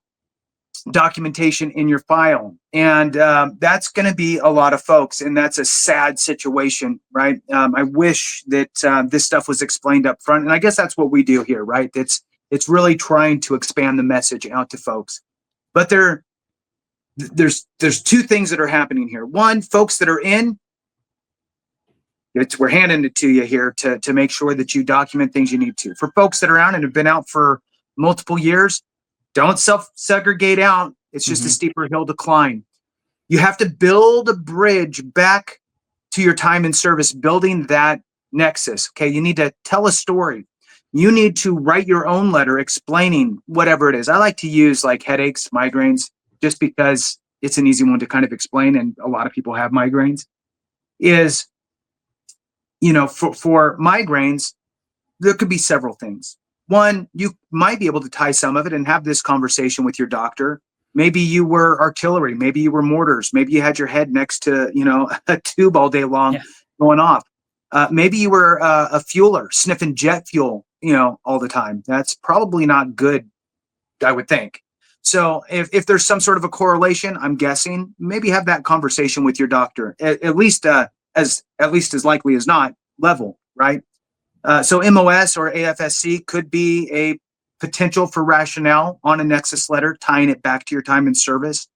documentation in your file. And that's going to be a lot of folks. And that's a sad situation, right? I wish that this stuff was explained up front. And I guess that's what we do here, right? It's really trying to expand the message out to folks. But there's two things that are happening here. One, folks that are in, we're handing it to you here to make sure that you document things you need to. For folks that are out and have been out for multiple years, don't self-segregate out. It's just a steeper hill to climb. You have to build a bridge back to your time in service, building that nexus. Okay, you need to tell a story. You need to write your own letter explaining whatever it is. I like to use like headaches, migraines, just because it's an easy one to kind of explain, and a lot of people have migraines. Is, for migraines, there could be several things. One, you might be able to tie some of it and have this conversation with your doctor. Maybe you were artillery. Maybe you were mortars. Maybe you had your head next to, a tube all day long going off. Maybe you were a fueler, sniffing jet fuel, all the time. That's probably not good, I would think. So if there's some sort of a correlation, I'm guessing, maybe have that conversation with your doctor, at least as likely as not level, right? So MOS or AFSC could be a potential for rationale on a Nexus letter, tying it back to your time in service.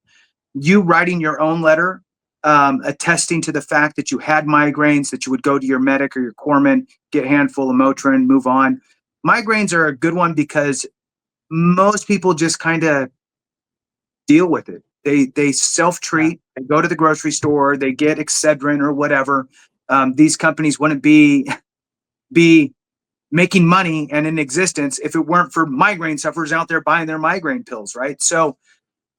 You writing your own letter, attesting to the fact that you had migraines, that you would go to your medic or your corpsman, get a handful of Motrin, move on. Migraines are a good one because most people just kind of deal with it. They self-treat, they go to the grocery store, they get Excedrin or whatever. These companies wouldn't be making money and in existence if it weren't for migraine sufferers out there buying their migraine pills, right? So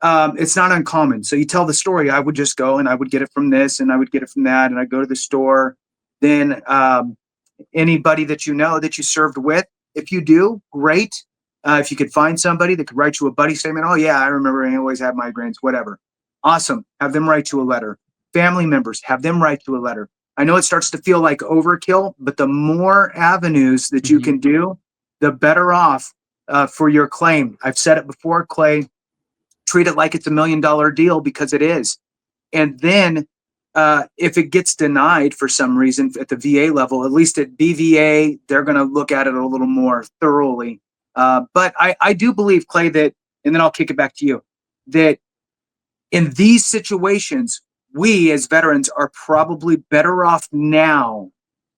it's not uncommon. So you tell the story. I would just go and I would get it from this and I would get it from that, and I go to the store. Then anybody that you know that you served with, if you do, great. If you could find somebody that could write you a buddy statement, oh yeah, I remember I always had migraines, whatever. Awesome. Have them write you a letter. Family members, have them write you a letter. I know it starts to feel like overkill, but the more avenues that you can do, the better off for your claim. I've said it before, Clay, treat it like it's $1 million deal, because it is. And then if it gets denied for some reason at the VA level, at least at BVA, they're going to look at it a little more thoroughly. But I do believe, Clay, that, and then I'll kick it back to you, that in these situations, we as veterans are probably better off now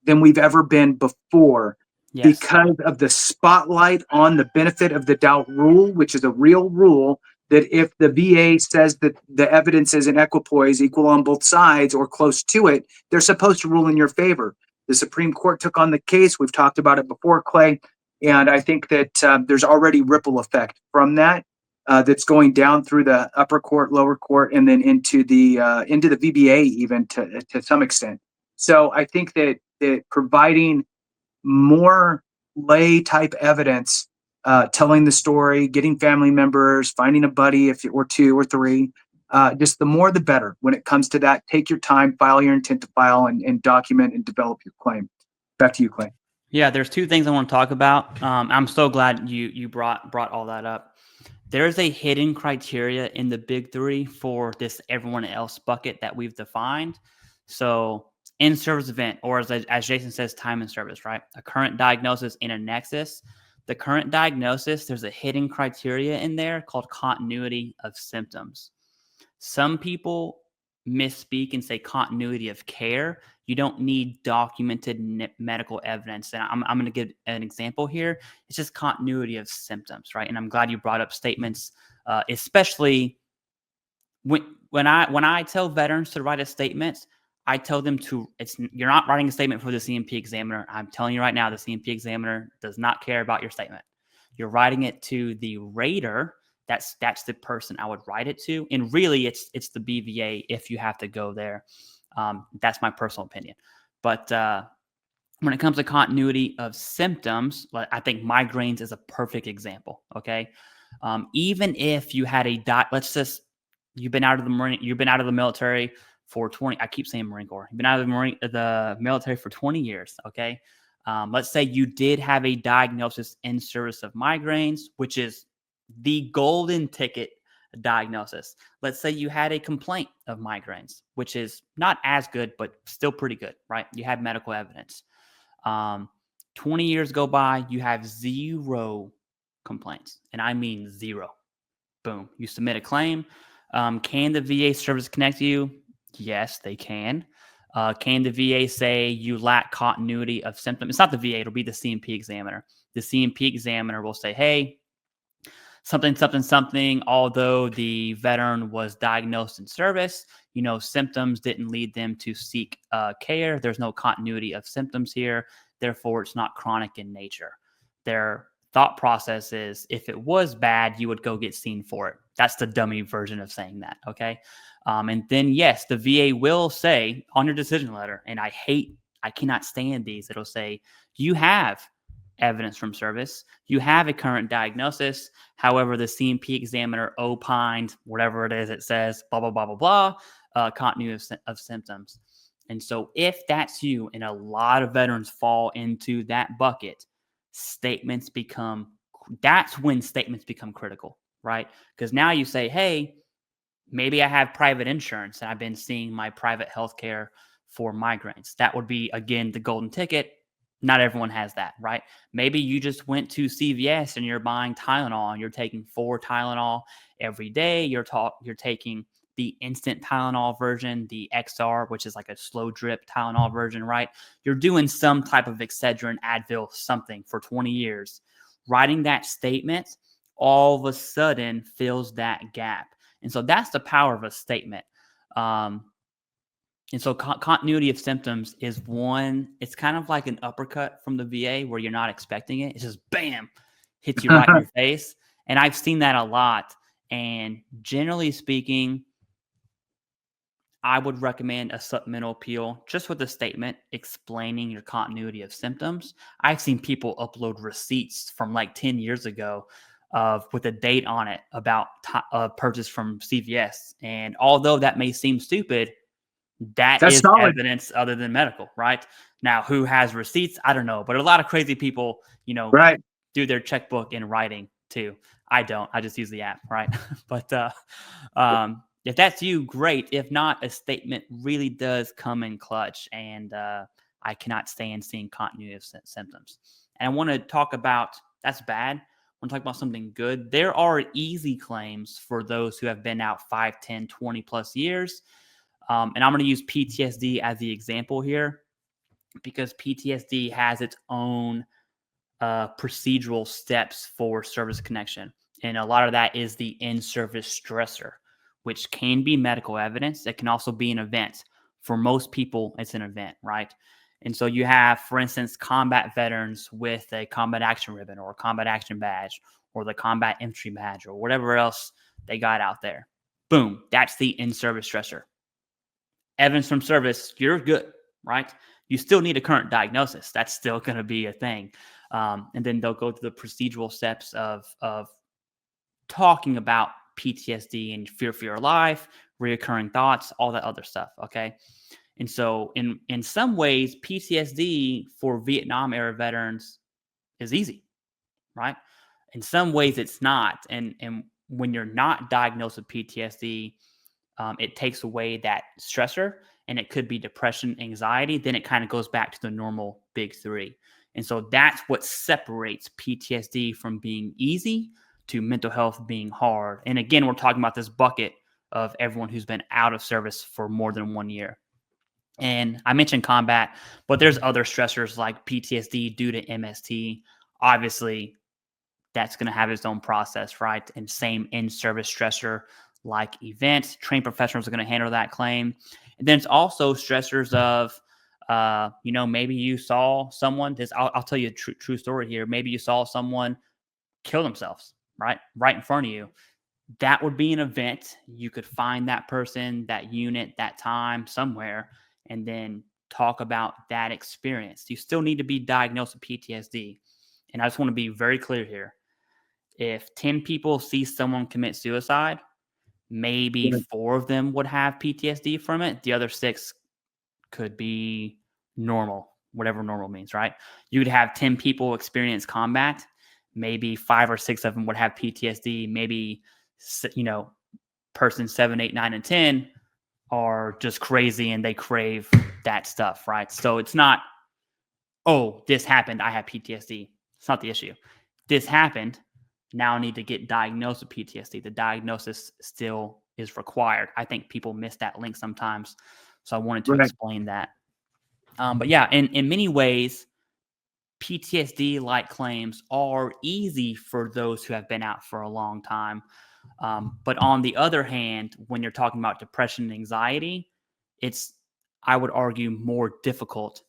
than we've ever been before, because of the spotlight on the benefit of the doubt rule, which is a real rule that if the VA says that the evidence is in equipoise, equal on both sides or close to it, they're supposed to rule in your favor. The Supreme Court took on the case. We've talked about it before, Clay. And I think that there's already ripple effect from that. That's going down through the upper court, lower court, and then into the VBA even to some extent. So I think that providing more lay type evidence, telling the story, getting family members, finding a buddy if or two or three, just the more the better when it comes to that. Take your time, file your intent to file, and document and develop your claim. Back to you, Clay. Yeah, there's two things I want to talk about. I'm so glad you brought all that up. There's a hidden criteria in the big three for this everyone else bucket that we've defined. So in-service event, or as Jason says, time in service, right? A current diagnosis in a nexus. The current diagnosis, there's a hidden criteria in there called continuity of symptoms. Some people misspeak and say continuity of care. You don't need documented medical evidence. And I'm going to give an example here. It's just continuity of symptoms, right? And I'm glad you brought up statements, especially when I tell veterans to write a statement, I tell them you're not writing a statement for the CMP examiner. I'm telling you right now, the CMP examiner does not care about your statement. You're writing it to the rater. That's the person I would write it to. And really it's the BVA if you have to go there. That's my personal opinion. But when it comes to continuity of symptoms, I think migraines is a perfect example. Okay. Even if you had you've been out of the military for 20, I keep saying Marine Corps. You've been out of the military for 20 years. Okay. Let's say you did have a diagnosis in service of migraines, which is the golden ticket diagnosis. Let's say you had a complaint of migraines, which is not as good, but still pretty good, right? You had medical evidence. 20 years go by, you have 0 complaints. And I mean 0. Boom. You submit a claim. Can the VA service connect you? Yes, they can. Can the VA say you lack continuity of symptoms? It's not the VA, it'll be the CMP examiner. The CMP examiner will say, hey, something, although the veteran was diagnosed in service, symptoms didn't lead them to seek care. There's no continuity of symptoms here. Therefore, it's not chronic in nature. Their thought process is if it was bad, you would go get seen for it. That's the dummy version of saying that. Okay. And then, yes, the VA will say on your decision letter, and I cannot stand these. It'll say you have evidence from service. You have a current diagnosis. However, the CMP examiner opined, whatever it is, it says, blah, blah, blah, blah, blah, continuity of symptoms. And so if that's you, and a lot of veterans fall into that bucket, that's when statements become critical, right? Because now you say, hey, maybe I have private insurance and I've been seeing my private healthcare for migraines. That would be, again, the golden ticket. Not everyone has that, right? Maybe you just went to CVS and you're buying Tylenol and you're taking 4 Tylenol every day. You're taking the instant Tylenol version, the XR, which is like a slow drip Tylenol version, right? You're doing some type of Excedrin, Advil, something for 20 years. Writing that statement all of a sudden fills that gap. And so that's the power of a statement. And so continuity of symptoms is one, it's kind of like an uppercut from the VA where you're not expecting it. It's just bam, hits you right in your face. And I've seen that a lot. And generally speaking, I would recommend a supplemental appeal just with a statement explaining your continuity of symptoms. I've seen people upload receipts from like 10 years ago with a date on it about a purchase from CVS. And although that may seem stupid, that That's is solid. evidence other than medical, right? Now, who has receipts? I don't know. But a lot of crazy people, Right. do their checkbook in writing too. I don't. I just use the app, right? But if that's you, great. If not, a statement really does come in clutch, and I cannot stand seeing continuity of symptoms. And I want to talk about that's bad. I want to talk about something good. There are easy claims for those who have been out 5, 10, 20 plus years. And I'm going to use PTSD as the example here because PTSD has its own procedural steps for service connection. And a lot of that is the in-service stressor, which can be medical evidence. It can also be an event. For most people, it's an event, right? And so you have, for instance, combat veterans with a combat action ribbon or a combat action badge or the combat infantry badge or whatever else they got out there. Boom, that's the in-service stressor. Evidence from service, you're good, right? You still need a current diagnosis. That's still going to be a thing. And then they'll go through the procedural steps of talking about PTSD and fear for your life, reoccurring thoughts, all that other stuff. Okay. And so in some ways, PTSD for Vietnam era veterans is easy, right? In some ways it's not. And when you're not diagnosed with PTSD, it takes away that stressor, and it could be depression, anxiety. Then it kind of goes back to the normal big three. And so that's what separates PTSD from being easy to mental health being hard. And again, we're talking about this bucket of everyone who's been out of service for more than 1 year. And I mentioned combat, but there's other stressors like PTSD due to MST. Obviously, that's going to have its own process, right? And same in-service stressor like events. Trained professionals are going to handle that claim. And then it's also stressors of, maybe you saw someone. I'll tell you a true story here. Maybe you saw someone kill themselves, right in front of you. That would be an event. You could find that person, that unit, that time somewhere, and then talk about that experience. You still need to be diagnosed with PTSD. And I just want to be very clear here. If 10 people see someone commit suicide, maybe 4 of them would have PTSD from it. The other 6 could be normal, whatever normal means, right? You would have 10 people experience combat. Maybe 5 or 6 of them would have PTSD. Maybe, person 7, 8, 9, and 10 are just crazy and they crave that stuff, right? So it's not, oh, this happened, I have PTSD. It's not the issue. This happened. Now I need to get diagnosed with PTSD. The diagnosis still is required. I think people miss that link sometimes. So I wanted to explain that. But yeah, in many ways, PTSD-like claims are easy for those who have been out for a long time. But on the other hand, when you're talking about depression and anxiety, it's, I would argue, more difficult,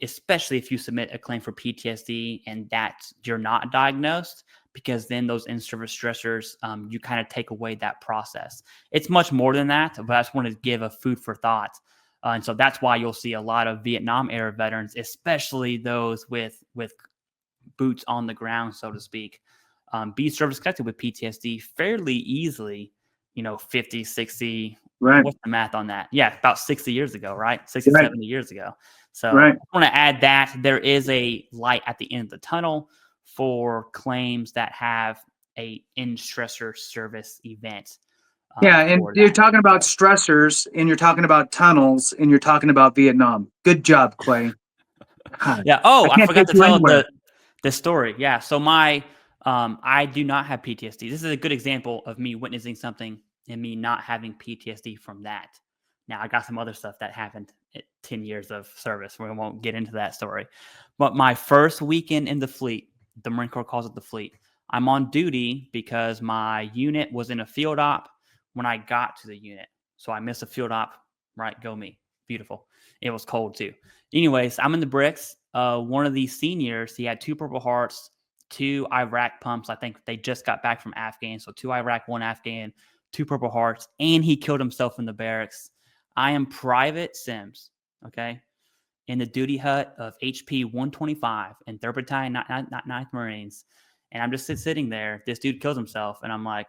especially if you submit a claim for PTSD and that you're not diagnosed, because then those in-service stressors, you kind of take away that process. It's much more than that, but I just wanted to give a food for thought. And so that's why you'll see a lot of Vietnam era veterans, especially those with boots on the ground, so to speak, be service connected with PTSD fairly easily, 50, 60. Right. What's the math on that? Yeah, about 60 years ago, right? 60, 70 years ago. So Right. I want to add that there is a light at the end of the tunnel for claims that have a in-stressor service event. Yeah, and you're talking about stressors, and you're talking about tunnels, and you're talking about Vietnam. Good job, Clay. God, Yeah. Oh, I can't forgot take to you tell anywhere. the story. Yeah. So I do not have PTSD. This is a good example of me witnessing something and me not having PTSD from that. Now I got some other stuff that happened at 10 years of service. We won't get into that story. But my first weekend in the fleet, the Marine Corps calls it the fleet. I'm on duty because my unit was in a field op when I got to the unit. So I missed a field op, right? Go me. Beautiful. It was cold too. Anyways, I'm in the bricks. One of these seniors, he had 2 Purple Hearts, 2 Iraq pumps. I think they just got back from Afghan. So 2 Iraq, 1 Afghan, 2 Purple Hearts, and he killed himself in the barracks. I am Private Sims, okay, in the duty hut of HP 125 and 3rd Battalion, 9th Marines. And I'm just sitting there. This dude kills himself. And I'm like,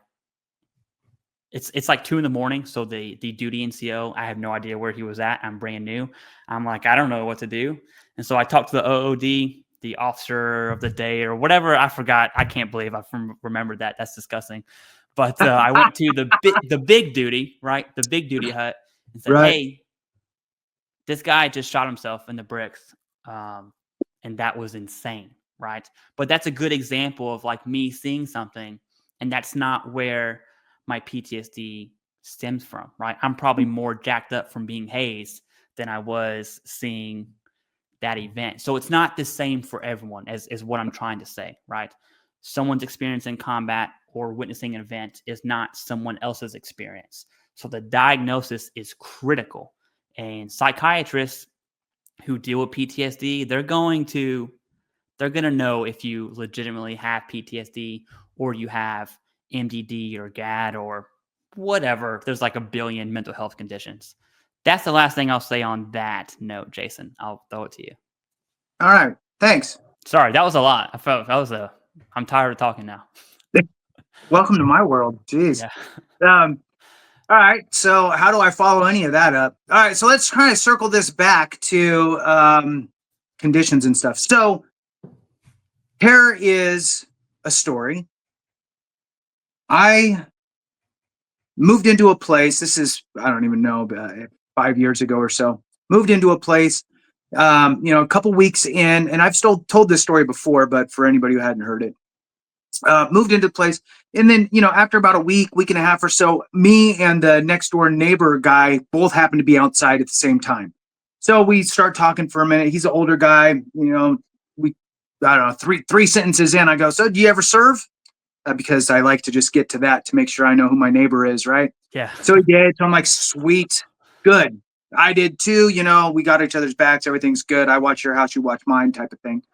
it's like 2 a.m. So the duty NCO, I have no idea where he was at. I'm brand new. I'm like, I don't know what to do. And so I talked to the OOD, the officer of the day or whatever. I forgot. I can't believe I remembered that. That's disgusting. But I went to the big duty, right? The big duty hut and said, Right. hey, this guy just shot himself in the bricks. And that was insane, right? But that's a good example of like me seeing something, and that's not where my PTSD stems from, right? I'm probably more jacked up from being hazed than I was seeing that event. So it's not the same for everyone, is what I'm trying to say, right? Someone's experience in combat or witnessing an event is not someone else's experience. So the diagnosis is critical. And psychiatrists who deal with PTSD, they're going to know if you legitimately have PTSD or you have MDD or GAD or whatever. There's like a billion mental health conditions. That's the last thing I'll say on that note, Jason. I'll throw it to you. All right. Thanks. Sorry, that was a lot. I'm tired of talking now. Welcome to my world. Jeez. Yeah. All right. So how do I follow any of that up? All right. So let's kind of circle this back to conditions and stuff. So here is a story. I moved into a place. This is, I don't even know, 5 years ago or so. Moved into a place, a couple weeks in, and I've still told this story before, but for anybody who hadn't heard it, moved into the place. And then, after about a week and a half or so, me and the next door neighbor guy both happened to be outside at the same time. So we start talking for a minute. He's an older guy, I don't know, three sentences in, I go, so do you ever serve? Because I like to just get to that to make sure I know who my neighbor is, right? Yeah. So he did. So I'm like, sweet, good. I did too. We got each other's backs. Everything's good. I watch your house, you watch mine, type of thing.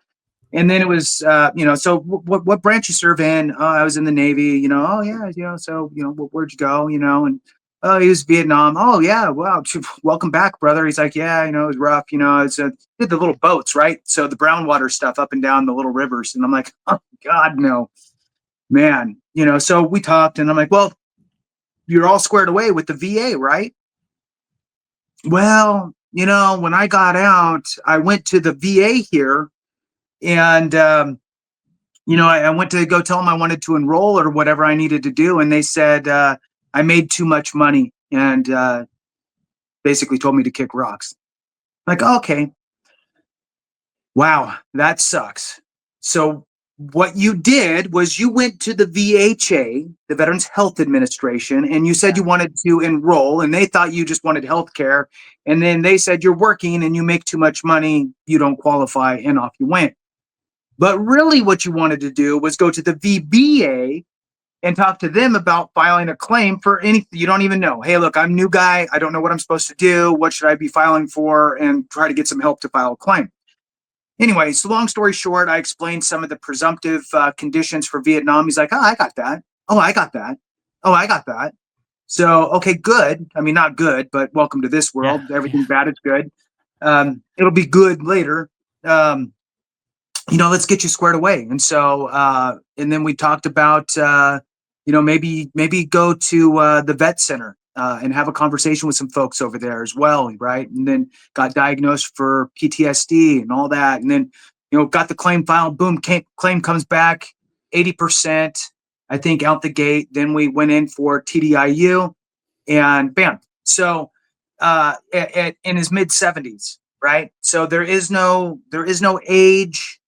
And then it was, so what branch you serve in? Oh, I was in the Navy. Oh yeah, so where'd you go? And oh, he was Vietnam. Oh yeah, wow, welcome back, brother. He's like, yeah, it was rough. It's did the little boats, right? So the brown water stuff up and down the little rivers. And I'm like, oh God, no. Man, so we talked and I'm like, well, you're all squared away with the VA, right? Well, when I got out, I went to the VA here and, I went to go tell them I wanted to enroll or whatever I needed to do. And they said, I made too much money and basically told me to kick rocks. Like, okay. Wow, that sucks. So what you did was you went to the VHA, the Veterans Health Administration, and you said you wanted to enroll, and they thought you just wanted health care. And then they said you're working and you make too much money, you don't qualify, and off you went. But really what you wanted to do was go to the VBA and talk to them about filing a claim for anything you don't even know. Hey, look, I'm a new guy. I don't know what I'm supposed to do. What should I be filing for? And try to get some help to file a claim. Anyway, so long story short, I explained some of the presumptive conditions for Vietnam. He's like, oh, I got that. Oh, I got that. Oh, I got that. So, okay, good. I mean, not good, but welcome to this world. Yeah, Everything bad is good. It'll be good later. Let's get you squared away. And so, and then we talked about, maybe go to the vet center and have a conversation with some folks over there as well, right? And then got diagnosed for PTSD and all that. And then, got the claim filed, boom, claim comes back, 80%, I think, out the gate. Then we went in for TDIU and bam. So in his mid-70s, right? So there is no age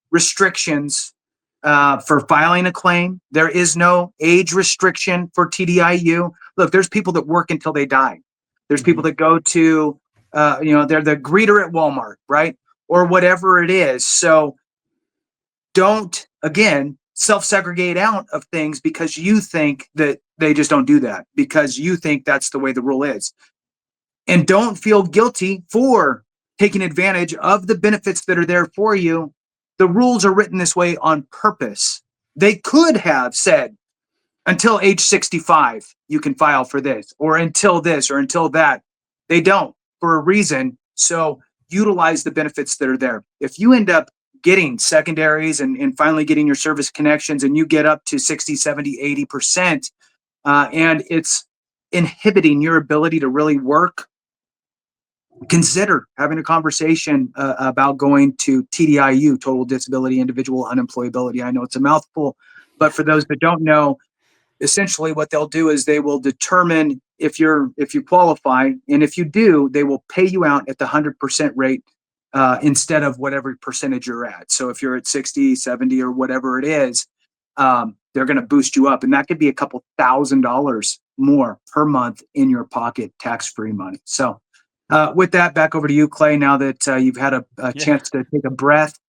restrictions for filing a claim. There is no age restriction for TDIU. Look, there's people that work until they die. There's people that go to, they're the greeter at Walmart, right? Or whatever it is. So don't, again, self-segregate out of things because you think that they just don't do that, because you think that's the way the rule is. And don't feel guilty for taking advantage of the benefits that are there for you. The rules are written this way on purpose. They could have said, until age 65, you can file for this, or until this, or until that. They don't, for a reason. So utilize the benefits that are there. If you end up getting secondaries and finally getting your service connections and you get up to 60, 70, 80%, and it's inhibiting your ability to really work, consider having a conversation about going to TDIU, total disability, individual unemployability. I know it's a mouthful, but for those that don't know, essentially what they'll do is they will determine if you qualify, and if you do, they will pay you out at the 100% rate instead of whatever percentage you're at. So if you're at 60, 70, or whatever it is, they're going to boost you up, and that could be a couple $1,000s more per month in your pocket, tax-free money. So with that, back over to you, Clay, now that you've had a chance to take a breath,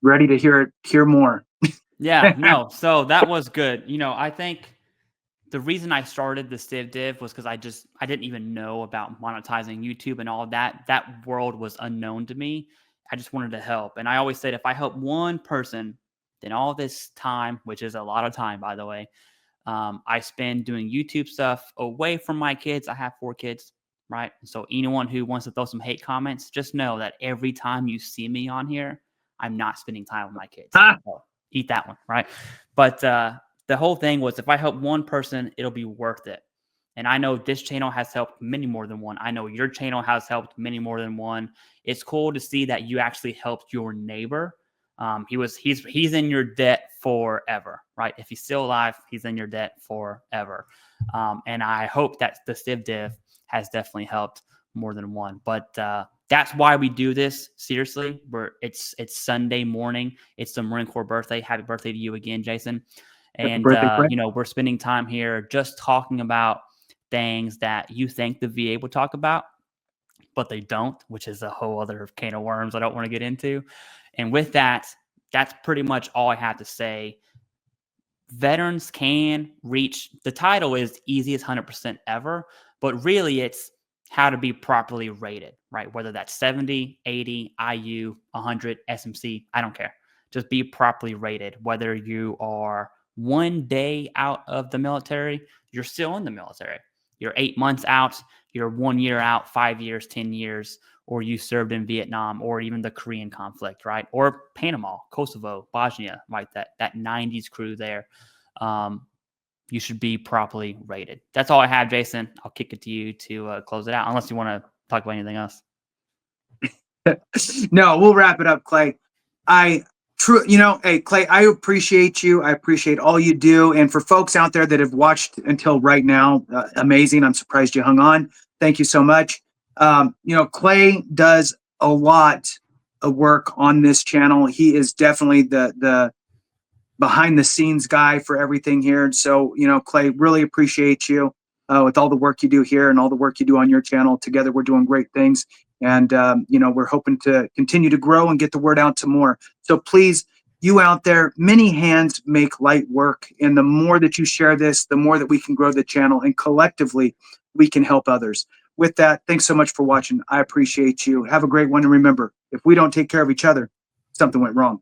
ready to hear more. Yeah, no. So that was good. I think the reason I started the CivDiv was because I didn't even know about monetizing YouTube and all of that. That world was unknown to me. I just wanted to help. And I always said, if I help one person, then all this time, which is a lot of time, by the way, I spend doing YouTube stuff away from my kids. I have 4 kids, right? So anyone who wants to throw some hate comments, just know that every time you see me on here, I'm not spending time with my kids. So eat that one, right? But the whole thing was, if I help one person, it'll be worth it. And I know this channel has helped many more than one. I know your channel has helped many more than one. It's cool to see that you actually helped your neighbor. He's in your debt forever, right? If he's still alive, he's in your debt forever. And I hope that the CivDiv has definitely helped more than one. But that's why we do this. Seriously, it's Sunday morning. It's the Marine Corps birthday. Happy birthday to you again, Jason. And we're spending time here just talking about things that you think the VA would talk about, but they don't, which is a whole other can of worms I don't want to get into. And with that, that's pretty much all I have to say. Veterans can reach, the title is easiest 100% ever, but really it's how to be properly rated, right? Whether that's 70, 80, IU, 100, SMC, I don't care. Just be properly rated. Whether you are 1 day out of the military, you're still in the military. You're 8 months out, you're 1 year out, 5 years, 10 years, or you served in Vietnam or even the Korean conflict, right? Or Panama, Kosovo, Bosnia, right? That 90s crew there. You should be properly rated. That's all I have, Jason. I'll kick it to you to close it out, unless you want to talk about anything else. No, we'll wrap it up, Clay. Hey, Clay, I appreciate you. I appreciate all you do. And for folks out there that have watched until right now, amazing. I'm surprised you hung on. Thank you so much. Clay does a lot of work on this channel. He is definitely the behind the scenes guy for everything here. And so, Clay, really appreciate you with all the work you do here and all the work you do on your channel. Together, we're doing great things. And, we're hoping to continue to grow and get the word out to more. So please, you out there, many hands make light work. And the more that you share this, the more that we can grow the channel, and collectively we can help others. With that, thanks so much for watching. I appreciate you. Have a great one. And remember, if we don't take care of each other, something went wrong.